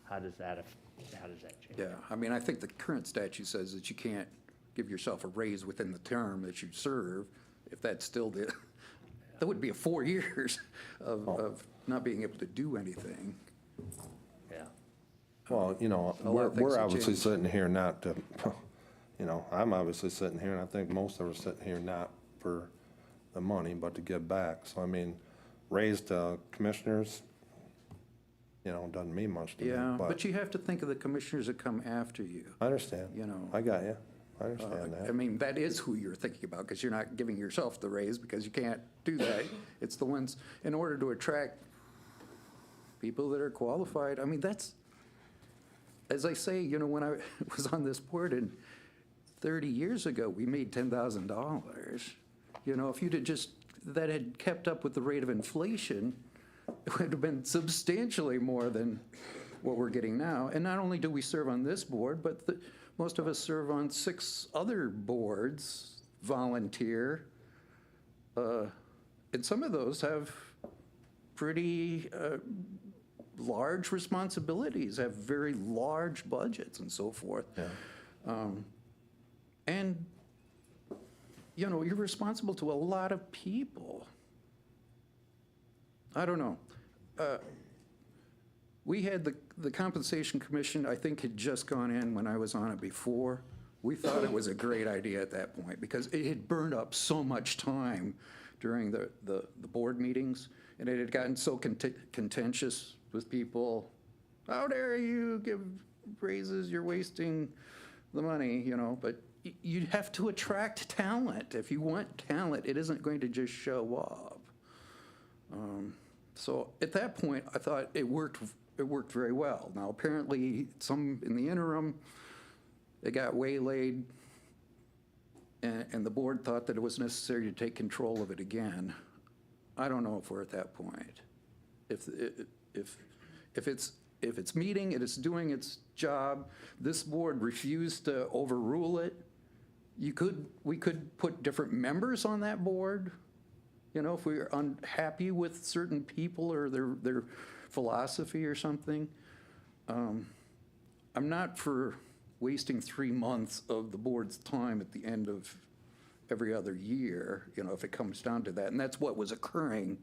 how does that change? Yeah, I mean, I think the current statute says that you can't give yourself a raise within the term that you serve. If that's still that would be 4 years of not being able to do anything. Yeah. Well, you know, A lot of things we're have obviously changed. sitting here not to, you know, I'm obviously sitting here, and I think most of us sitting here not for the money, but to give back. So, I mean, raised commissioners, you know, doesn't mean much to me, Yeah, but but you have to think of the commissioners that come after you. I understand. you know. I got you. I understand I that. mean, that is who you're thinking about, because you're not giving yourself the raise, because you can't do that. It's the ones, in order to attract people that are qualified. I mean, that's, as I say, you know, when I was on this board, and 30 years ago, we made $10,000. You know, if you'd have just, that had kept up with the rate of inflation, it would have been substantially more than what we're getting now. And not only do we serve on this board, but most of us serve on 6 other boards, volunteer. And some of those have pretty large responsibilities, have very large budgets and so forth. Yeah. And, you know, you're responsible to a lot of people. I don't know. We had the Compensation Commission, I think, had just gone in when I was on it before. We thought it was a great idea at that point, because it had burned up so much time during the board meetings, and it had gotten so contentious with people. How dare you give raises, you're wasting the money, you know, but you have to attract talent. If you want talent, it isn't going to just show up. So at that point, I thought it worked very well. Now, apparently, in the interim, it got waylaid, and the board thought that it was necessary to take control of it again. I don't know if we're at that point. If it's meeting and it's doing its job, this board refused to overrule it. We could put different members on that board. You know, if we're unhappy with certain people or their philosophy or something. I'm not for wasting 3 months of the board's time at the end of every other year, you know, if it comes down to that. And that's what was occurring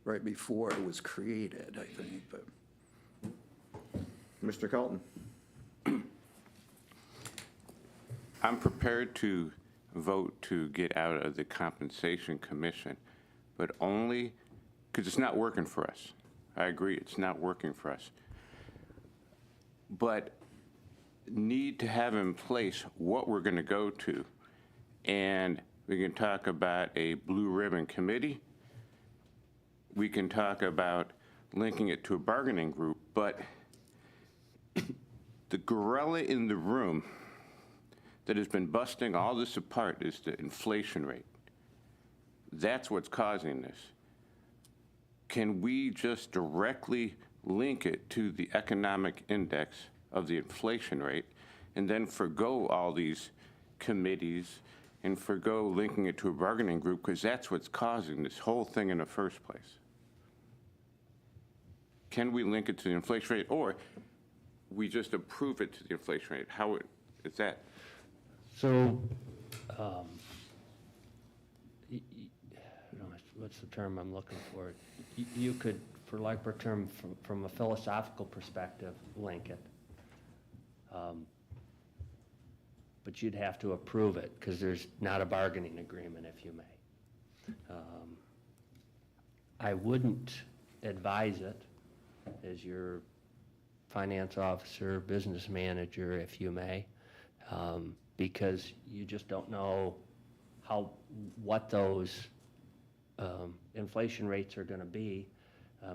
right before it was created, I think, but. Mr. Colton? I'm prepared to vote to get out of the compensation commission, but only because it's not working for us. I agree, it's not working for us. But need to have in place what we're going to go to. And we can talk about a blue ribbon committee. We can talk about linking it to a bargaining group, but the gorilla in the room that has been busting all this apart is the inflation rate. That's what's causing this. Can we just directly link it to the economic index of the inflation rate and then forgo all these committees and forgo linking it to a bargaining group, because that's what's causing this whole thing in the first place? Can we link it to the inflation rate, or we just approve it to the inflation rate? How is that? So, what's the term I'm looking for? You could, for lack of a term, from a philosophical perspective, link it. But you'd have to approve it, because there's not a bargaining agreement, if you may. I wouldn't advise it as your finance officer, business manager, if you may, because you just don't know what those inflation rates are going to be.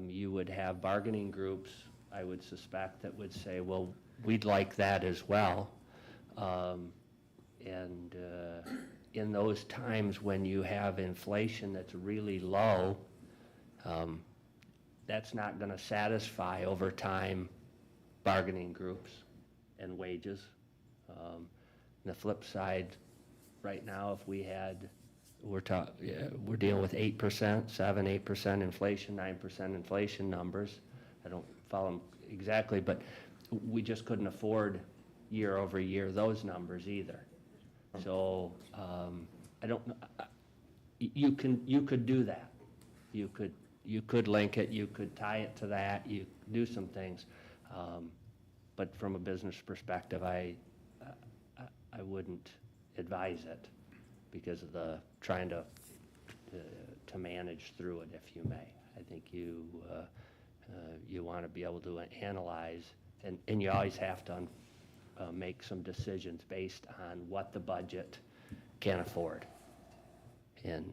You would have bargaining groups, I would suspect, that would say, well, we'd like that as well. And in those times when you have inflation that's really low, that's not going to satisfy over time bargaining groups and wages. The flip side, right now, if we had, we're dealing with 8%, 7-8% inflation, 9% inflation numbers. I don't follow them exactly, but we just couldn't afford year over year those numbers either. So I don't know. You could do that. You could link it. You could tie it to that. You do some things. But from a business perspective, I wouldn't advise it because of the trying to manage through it, if you may. I think you want to be able to analyze, and you always have to make some decisions based on what the budget can afford, and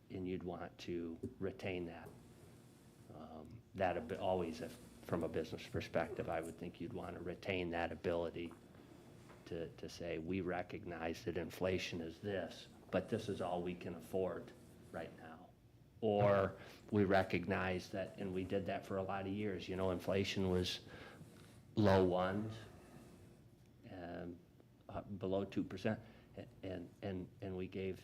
you'd want to retain that. Always, from a business perspective, I would think you'd want to retain that ability to say, we recognize that inflation is this, but this is all we can afford right now. Or we recognize that, and we did that for a lot of years, you know, inflation was low ones, below 2%, and we gave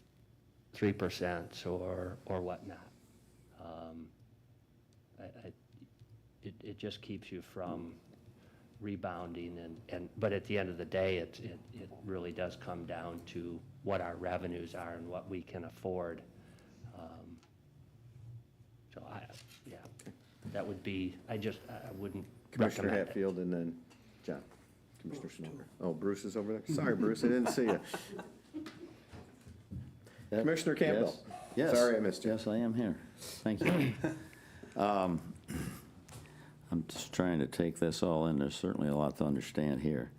3% or whatnot. It just keeps you from rebounding, but at the end of the day, it really does come down to what our revenues are and what we can afford. So that would be, I wouldn't Commissioner recommend it. Hatfield and then John. Commissioner Snover. Oh, Bruce is over there? Sorry, Bruce, I didn't see you. Commissioner Campbell. Yes. Yes. Sorry I missed you. Yes, I am here. Thank you. I'm just trying to take this all in. There's certainly a lot to understand here.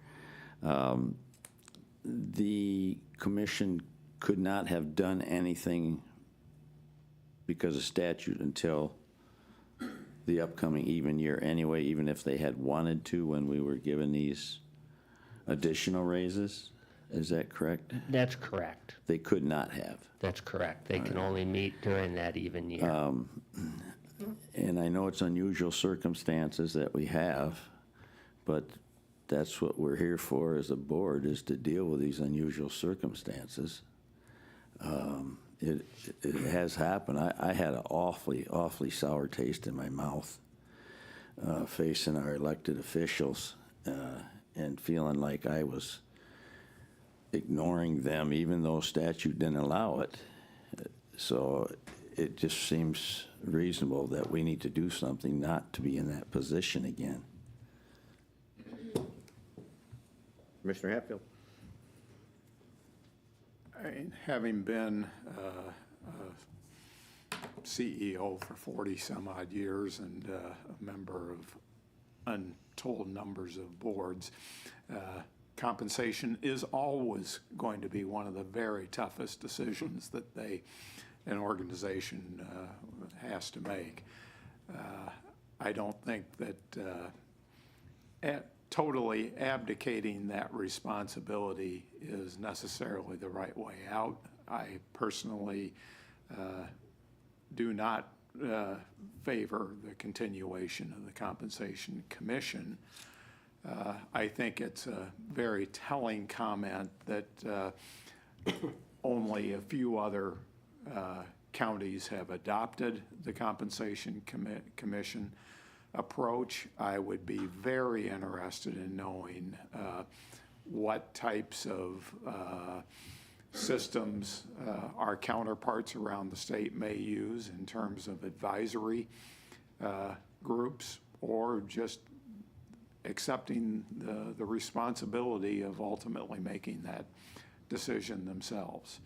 The commission could not have done anything because of statute until the upcoming even year anyway, even if they had wanted to when we were given these additional raises? Is that correct? That's correct. They could not have. That's correct. They can only meet during that even year. And I know it's unusual circumstances that we have, but that's what we're here for as a board, is to deal with these unusual circumstances. It has happened. I had an awfully sour taste in my mouth facing our elected officials and feeling like I was ignoring them, even though statute didn't allow it. So it just seems reasonable that we need to do something not to be in that position again. Commissioner Hatfield? Having been CEO for 40 some odd years and a member of untold numbers of boards, compensation is always going to be one of the very toughest decisions that an organization has to make. I don't think that totally abdicating that responsibility is necessarily the right way out. I personally do not favor the continuation of the Compensation Commission. I think it's a very telling comment that only a few other counties have adopted the Compensation Commission approach. I would be very interested in knowing what types of systems our counterparts around the state may use in terms of advisory groups, or just accepting the responsibility of ultimately making that decision themselves.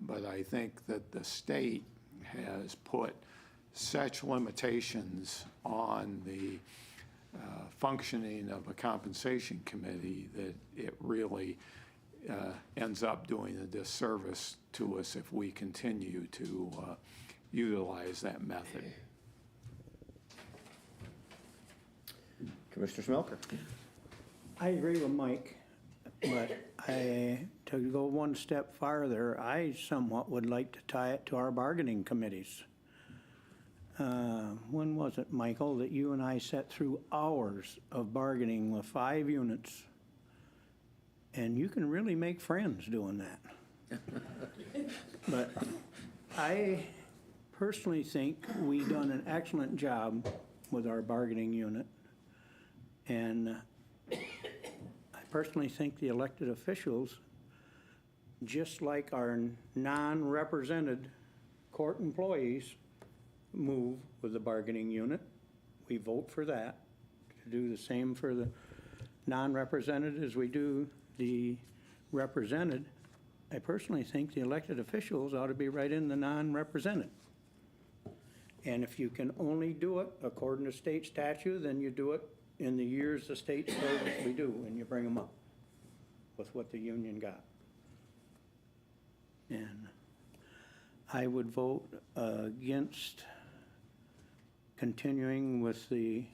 But I think that the state has put such limitations on the functioning of a compensation committee that it really ends up doing a disservice to us if we continue to utilize that method. Commissioner Smelker? I agree with Mike, but to go one step farther, I somewhat would like to tie it to our bargaining committees. When was it, Michael, that you and I sat through hours of bargaining with 5 units? And you can really make friends doing that. But I personally think we done an excellent job with our bargaining unit. And I personally think the elected officials, just like our non-represented court employees, move with the bargaining unit. We vote for that, to do the same for the non-represented as we do the represented. I personally think the elected officials ought to be right in the non-represented. And if you can only do it according to state statute, then you do it in the years the state says we do, and you bring them up with what the union got. And I would vote against continuing with the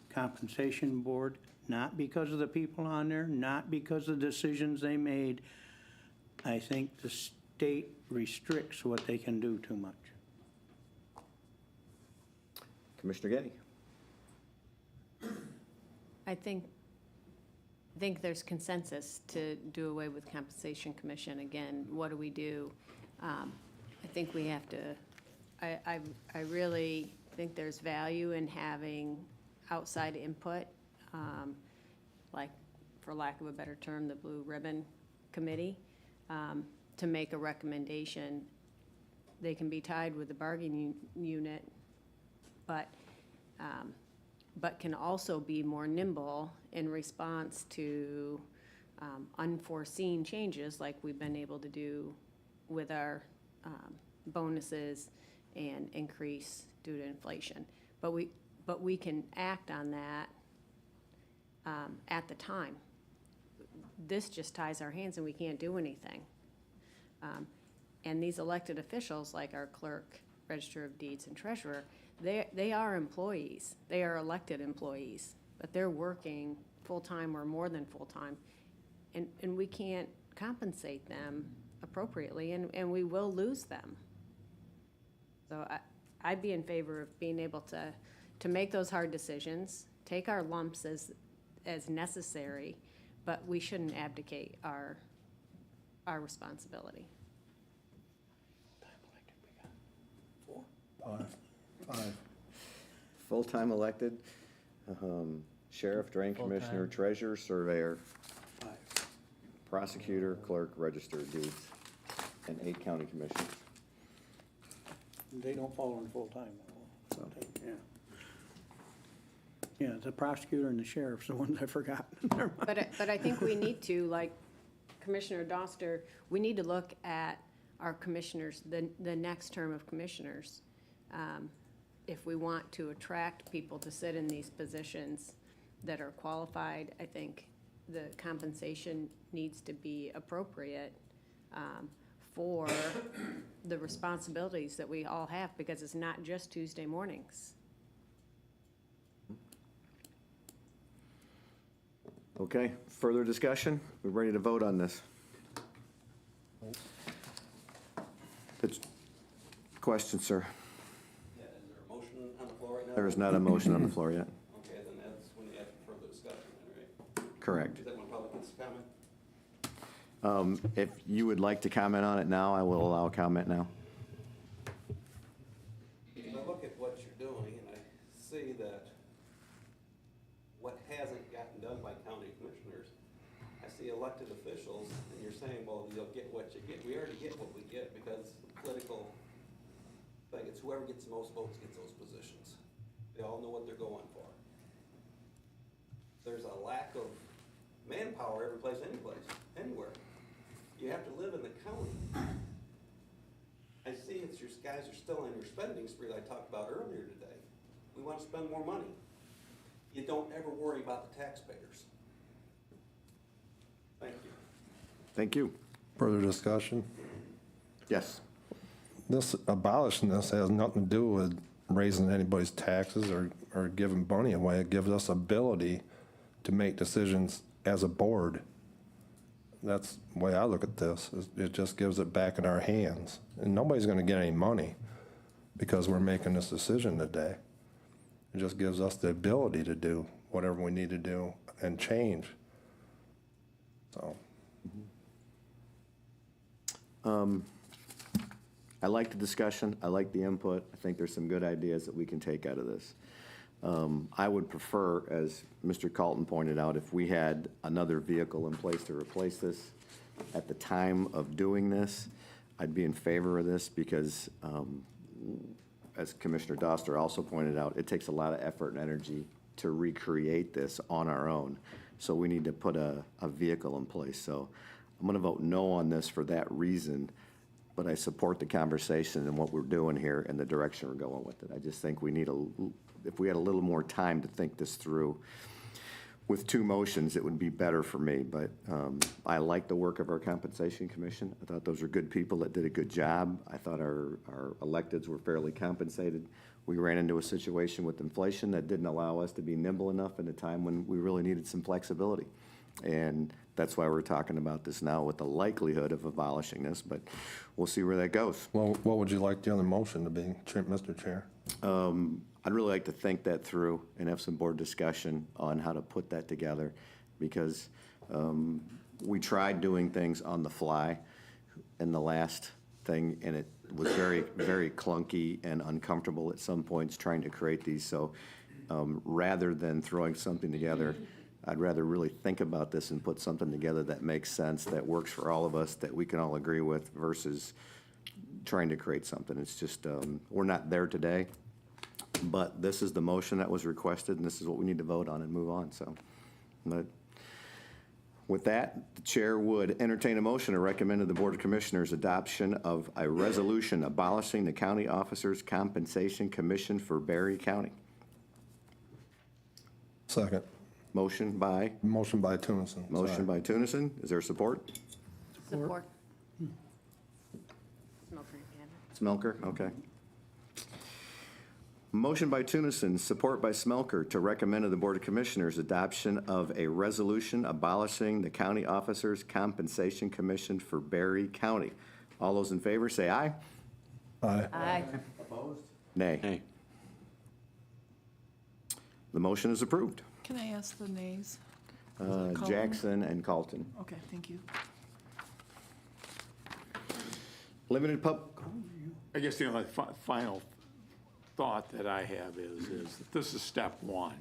compensation board, not because of the people on there, not because of the decisions they made. I think the state restricts what they can do too much. Commissioner Getty? I think there's consensus to do away with compensation commission. Again, what do we do? I think we have to, I really think there's value in having outside input, like, for lack of a better term, the Blue Ribbon Committee, to make a recommendation. They can be tied with the bargaining unit, but can also be more nimble in response to unforeseen changes like we've been able to do with our bonuses and increase due to inflation. But we can act on that at the time. This just ties our hands and we can't do anything. And these elected officials, like our clerk, register of deeds, and treasurer, they are employees. They are elected employees, but they're working full-time or more than full-time. And we can't compensate them appropriately, and we will lose them. So I'd be in favor of being able to make those hard decisions, take our lumps as necessary, but we shouldn't abdicate our responsibility. Five. Full-time elected, sheriff, drain commissioner, treasurer, surveyor, prosecutor, clerk, register of deeds, and 8 county commissioners. They don't fall in full-time. So, Yeah. Yeah, the prosecutor and the sheriff's the ones I forgot. But I think we need to, like Commissioner Doster, we need to look at our commissioners, the next term of commissioners. If we want to attract people to sit in these positions that are qualified, I think the compensation needs to be appropriate for the responsibilities that we all have, because it's not just Tuesday mornings. okay, further discussion? We're ready to vote on this. Question, sir? Yeah, is there a motion on the floor right now? There is not a motion on the floor yet. Okay, then that's when you ask for further discussion, then, right? Correct. Is that when public gets to comment? If you would like to comment on it now, I will allow comment now. I look at what you're doing and I see that what hasn't gotten done by county commissioners, I see elected officials and you're saying, well, you'll get what you get. We already get what we get because political thing, it's whoever gets the most votes gets those positions. They all know what they're going for. There's a lack of manpower every place, any place, anywhere. You have to live in the county. I see it's your guys are still on your spending spree that I talked about earlier today. We want to spend more money. You don't ever worry about the taxpayers. Thank you. Thank you. Further discussion? Yes. This, abolishing this has nothing to do with raising anybody's taxes or giving money away. It gives us ability to make decisions as a board. That's the way I look at this. It just gives it back in our hands. And nobody's gonna get any money because we're making this decision today. It just gives us the ability to do whatever we need to do and change. So. I like the discussion. I like the input. I think there's some good ideas that we can take out of this. I would prefer, as Mr. Calton pointed out, if we had another vehicle in place to replace this at the time of doing this, I'd be in favor of this because, as Commissioner Doster also pointed out, it takes a lot of effort and energy to recreate this on our own. So we need to put a vehicle in place. So I'm gonna vote no on this for that reason, but I support the conversation and what we're doing here and the direction we're going with it. I just think we need if we had a little more time to think this through with 2 motions, it would be better for me. But I like the work of our Compensation Commission. I thought those are good people that did a good job. I thought our electeds were fairly compensated. We ran into a situation with inflation that didn't allow us to be nimble enough in a time when we really needed some flexibility. And that's why we're talking about this now with the likelihood of abolishing this, but we'll see where that goes. Well, what would you like the other motion to be, Mr. Chair? I'd really like to think that through and have some board discussion on how to put that together, because we tried doing things on the fly in the last thing, and it was very, very clunky and uncomfortable at some points trying to create these. So rather than throwing something together, I'd rather really think about this and put something together that makes sense, that works for all of us, that we can all agree with, versus trying to create something. It's just, we're not there today, but this is the motion that was requested, and this is what we need to vote on and move on, so. But With that, the chair would entertain a motion to recommend to the Board of Commissioners adoption of a resolution abolishing the County Officers Compensation Commission for Berry County. Second. Motion by, Motion by Tunison. motion by Tunison. Is there support? Support. Smoker, you have it. Smelker, okay. Motion by Tunison, support by Smelker, to recommend to the Board of Commissioners adoption of a resolution abolishing the County Officers Compensation Commission for Berry County. All those in favor, say aye. Aye. Aye. Opposed? Nay. Hey, The motion is approved. Can I ask the nays? Colton? Jackson and Colton. Okay, thank you. Limited I guess the only final thought that I have is that this is step one.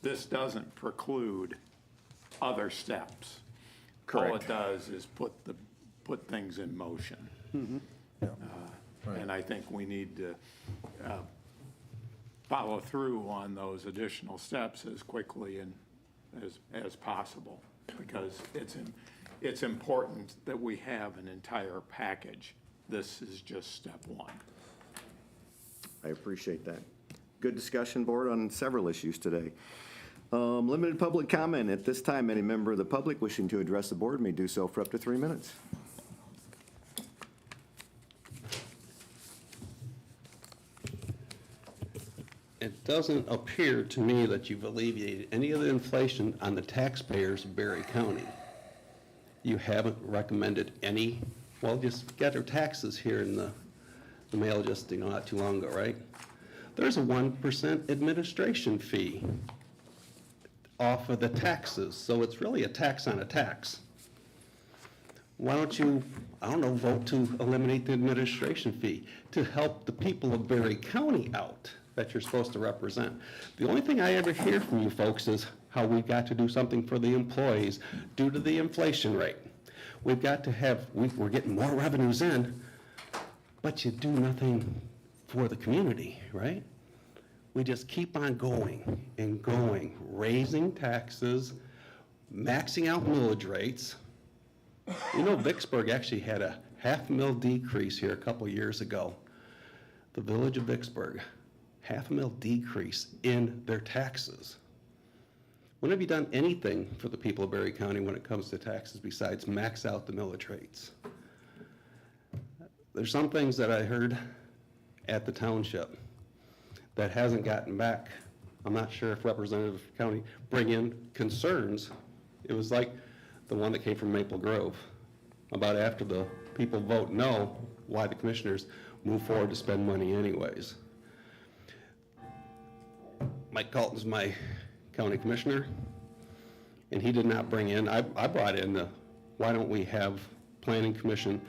This doesn't preclude other steps. All Correct. it does is put things in motion. And I think we need to follow through on those additional steps as quickly and as possible, because it's important that we have an entire package. This is just step one. I appreciate that. Good discussion, Board, on several issues today. Limited public comment. At this time, any member of the public wishing to address the Board may do so for up to 3 minutes. It doesn't appear to me that you've alleviated any of the inflation on the taxpayers of Berry County. You haven't recommended any, well, just got their taxes here in the mail just, not too long ago, right? There's a 1% administration fee off of the taxes, so it's really a tax on a tax. Why don't you, I don't know, vote to eliminate the administration fee to help the people of Berry County out that you're supposed to represent? The only thing I ever hear from you folks is how we've got to do something for the employees due to the inflation rate. We've got to have, we're getting more revenues in, but you do nothing for the community, right? We just keep on going and going, raising taxes, maxing out millage rates. You know, Vicksburg actually had a $500,000 decrease here a couple of years ago. The village of Vicksburg, $500,000 decrease in their taxes. When have you done anything for the people of Berry County when it comes to taxes besides max out the millage rates? There's some things that I heard at the township that hasn't gotten back. I'm not sure if Representative County bring in concerns. It was like the one that came from Maple Grove about after the people vote no, why the commissioners move forward to spend money anyways. Mike Colton's my county commissioner, and he did not bring in, I brought in the, why don't we have planning commission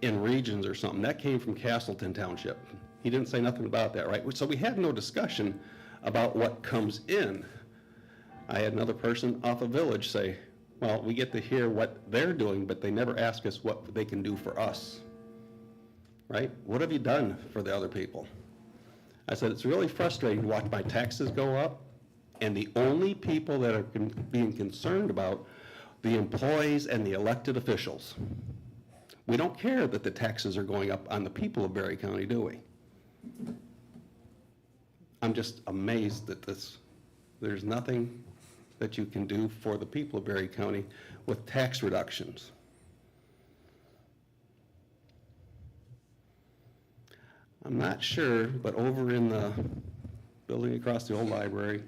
in regions or something. That came from Castleton Township. He didn't say nothing about that, right? So we had no discussion about what comes in. I had another person off a village say, well, we get to hear what they're doing, but they never ask us what they can do for us, right? What have you done for the other people? I said, it's really frustrating to watch my taxes go up, and the only people that are being concerned about the employees and the elected officials. We don't care that the taxes are going up on the people of Berry County, do we? I'm just amazed that there's nothing that you can do for the people of Berry County with tax reductions. I'm not sure, but over in the building across the old library,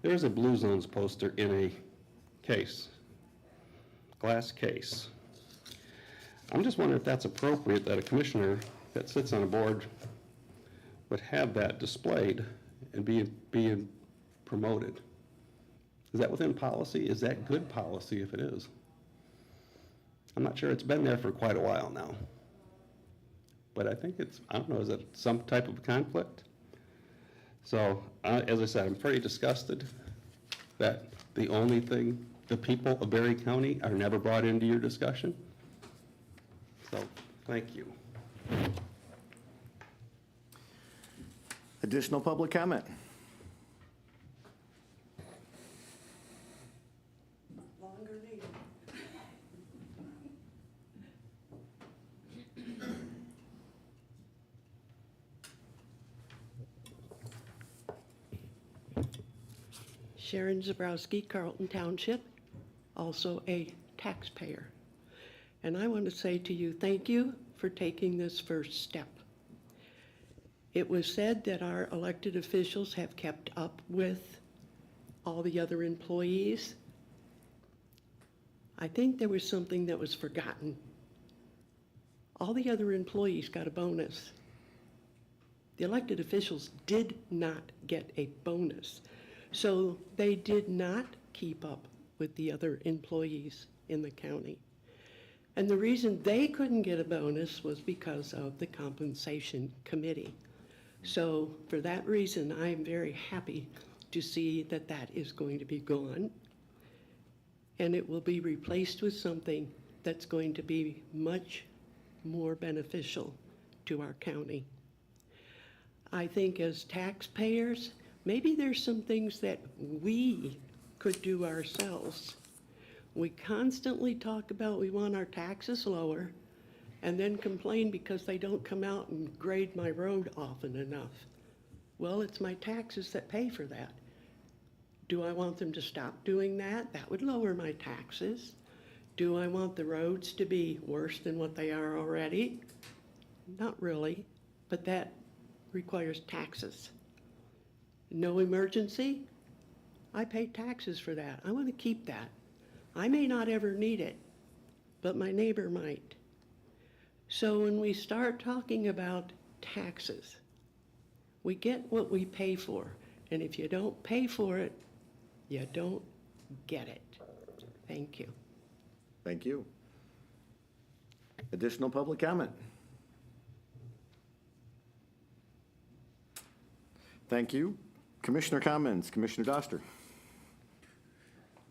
there's a Blue Zones poster in a case, glass case. I'm just wondering if that's appropriate that a commissioner that sits on a board would have that displayed and being promoted. Is that within policy? Is that good policy if it is? I'm not sure. It's been there for quite a while now. But I think it's, I don't know, is it some type of conflict? So, as I said, I'm pretty disgusted that the only thing, the people of Berry County are never brought into your discussion. So, thank you. Additional public comment? Longer needed. Sharon Zabrowski, Carlton Township, also a taxpayer. And I want to say to you, thank you for taking this first step. It was said that our elected officials have kept up with all the other employees. I think there was something that was forgotten. All the other employees got a bonus. The elected officials did not get a bonus. So they did not keep up with the other employees in the county. And the reason they couldn't get a bonus was because of the compensation committee. So for that reason, I am very happy to see that that is going to be gone. And it will be replaced with something that's going to be much more beneficial to our county. I think as taxpayers, maybe there's some things that we could do ourselves. We constantly talk about we want our taxes lower and then complain because they don't come out and grade my road often enough. Well, it's my taxes that pay for that. Do I want them to stop doing that? That would lower my taxes. Do I want the roads to be worse than what they are already? Not really, but that requires taxes. No emergency? I pay taxes for that. I want to keep that. I may not ever need it, but my neighbor might. So when we start talking about taxes, we get what we pay for. And if you don't pay for it, you don't get it. Thank you. Thank you. Additional public comment? Thank you. Commissioner comments. Commissioner Doster.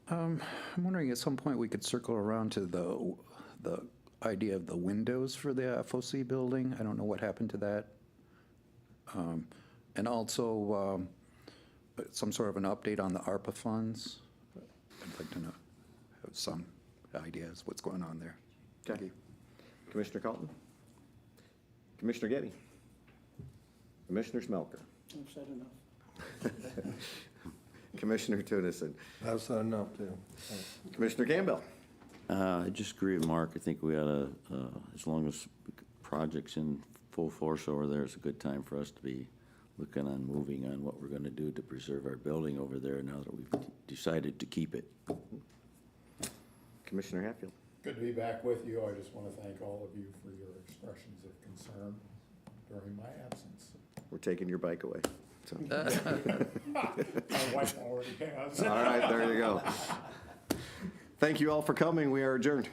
I'm wondering at some point we could circle around to the idea of the windows for the FOC building. I don't know what happened to that. And also some sort of an update on the ARPA funds. I'd like to know, have some ideas what's going on there. Thank you. Commissioner Carlton. Commissioner Getty. Commissioner Smelker. I've said enough. Commissioner Tunison. I've said enough, too. Commissioner Campbell. I just agree with Mark. I think we ought to, as long as project's in full force over there, it's a good time for us to be looking on moving on what we're going to do to preserve our building over there now that we've decided to keep it. Commissioner Hatfield. Good to be back with you. I just want to thank all of you for your expressions of concern during my absence. We're taking your bike away. So. My wife already has. All right, there you go. Thank you all for coming. We are adjourned.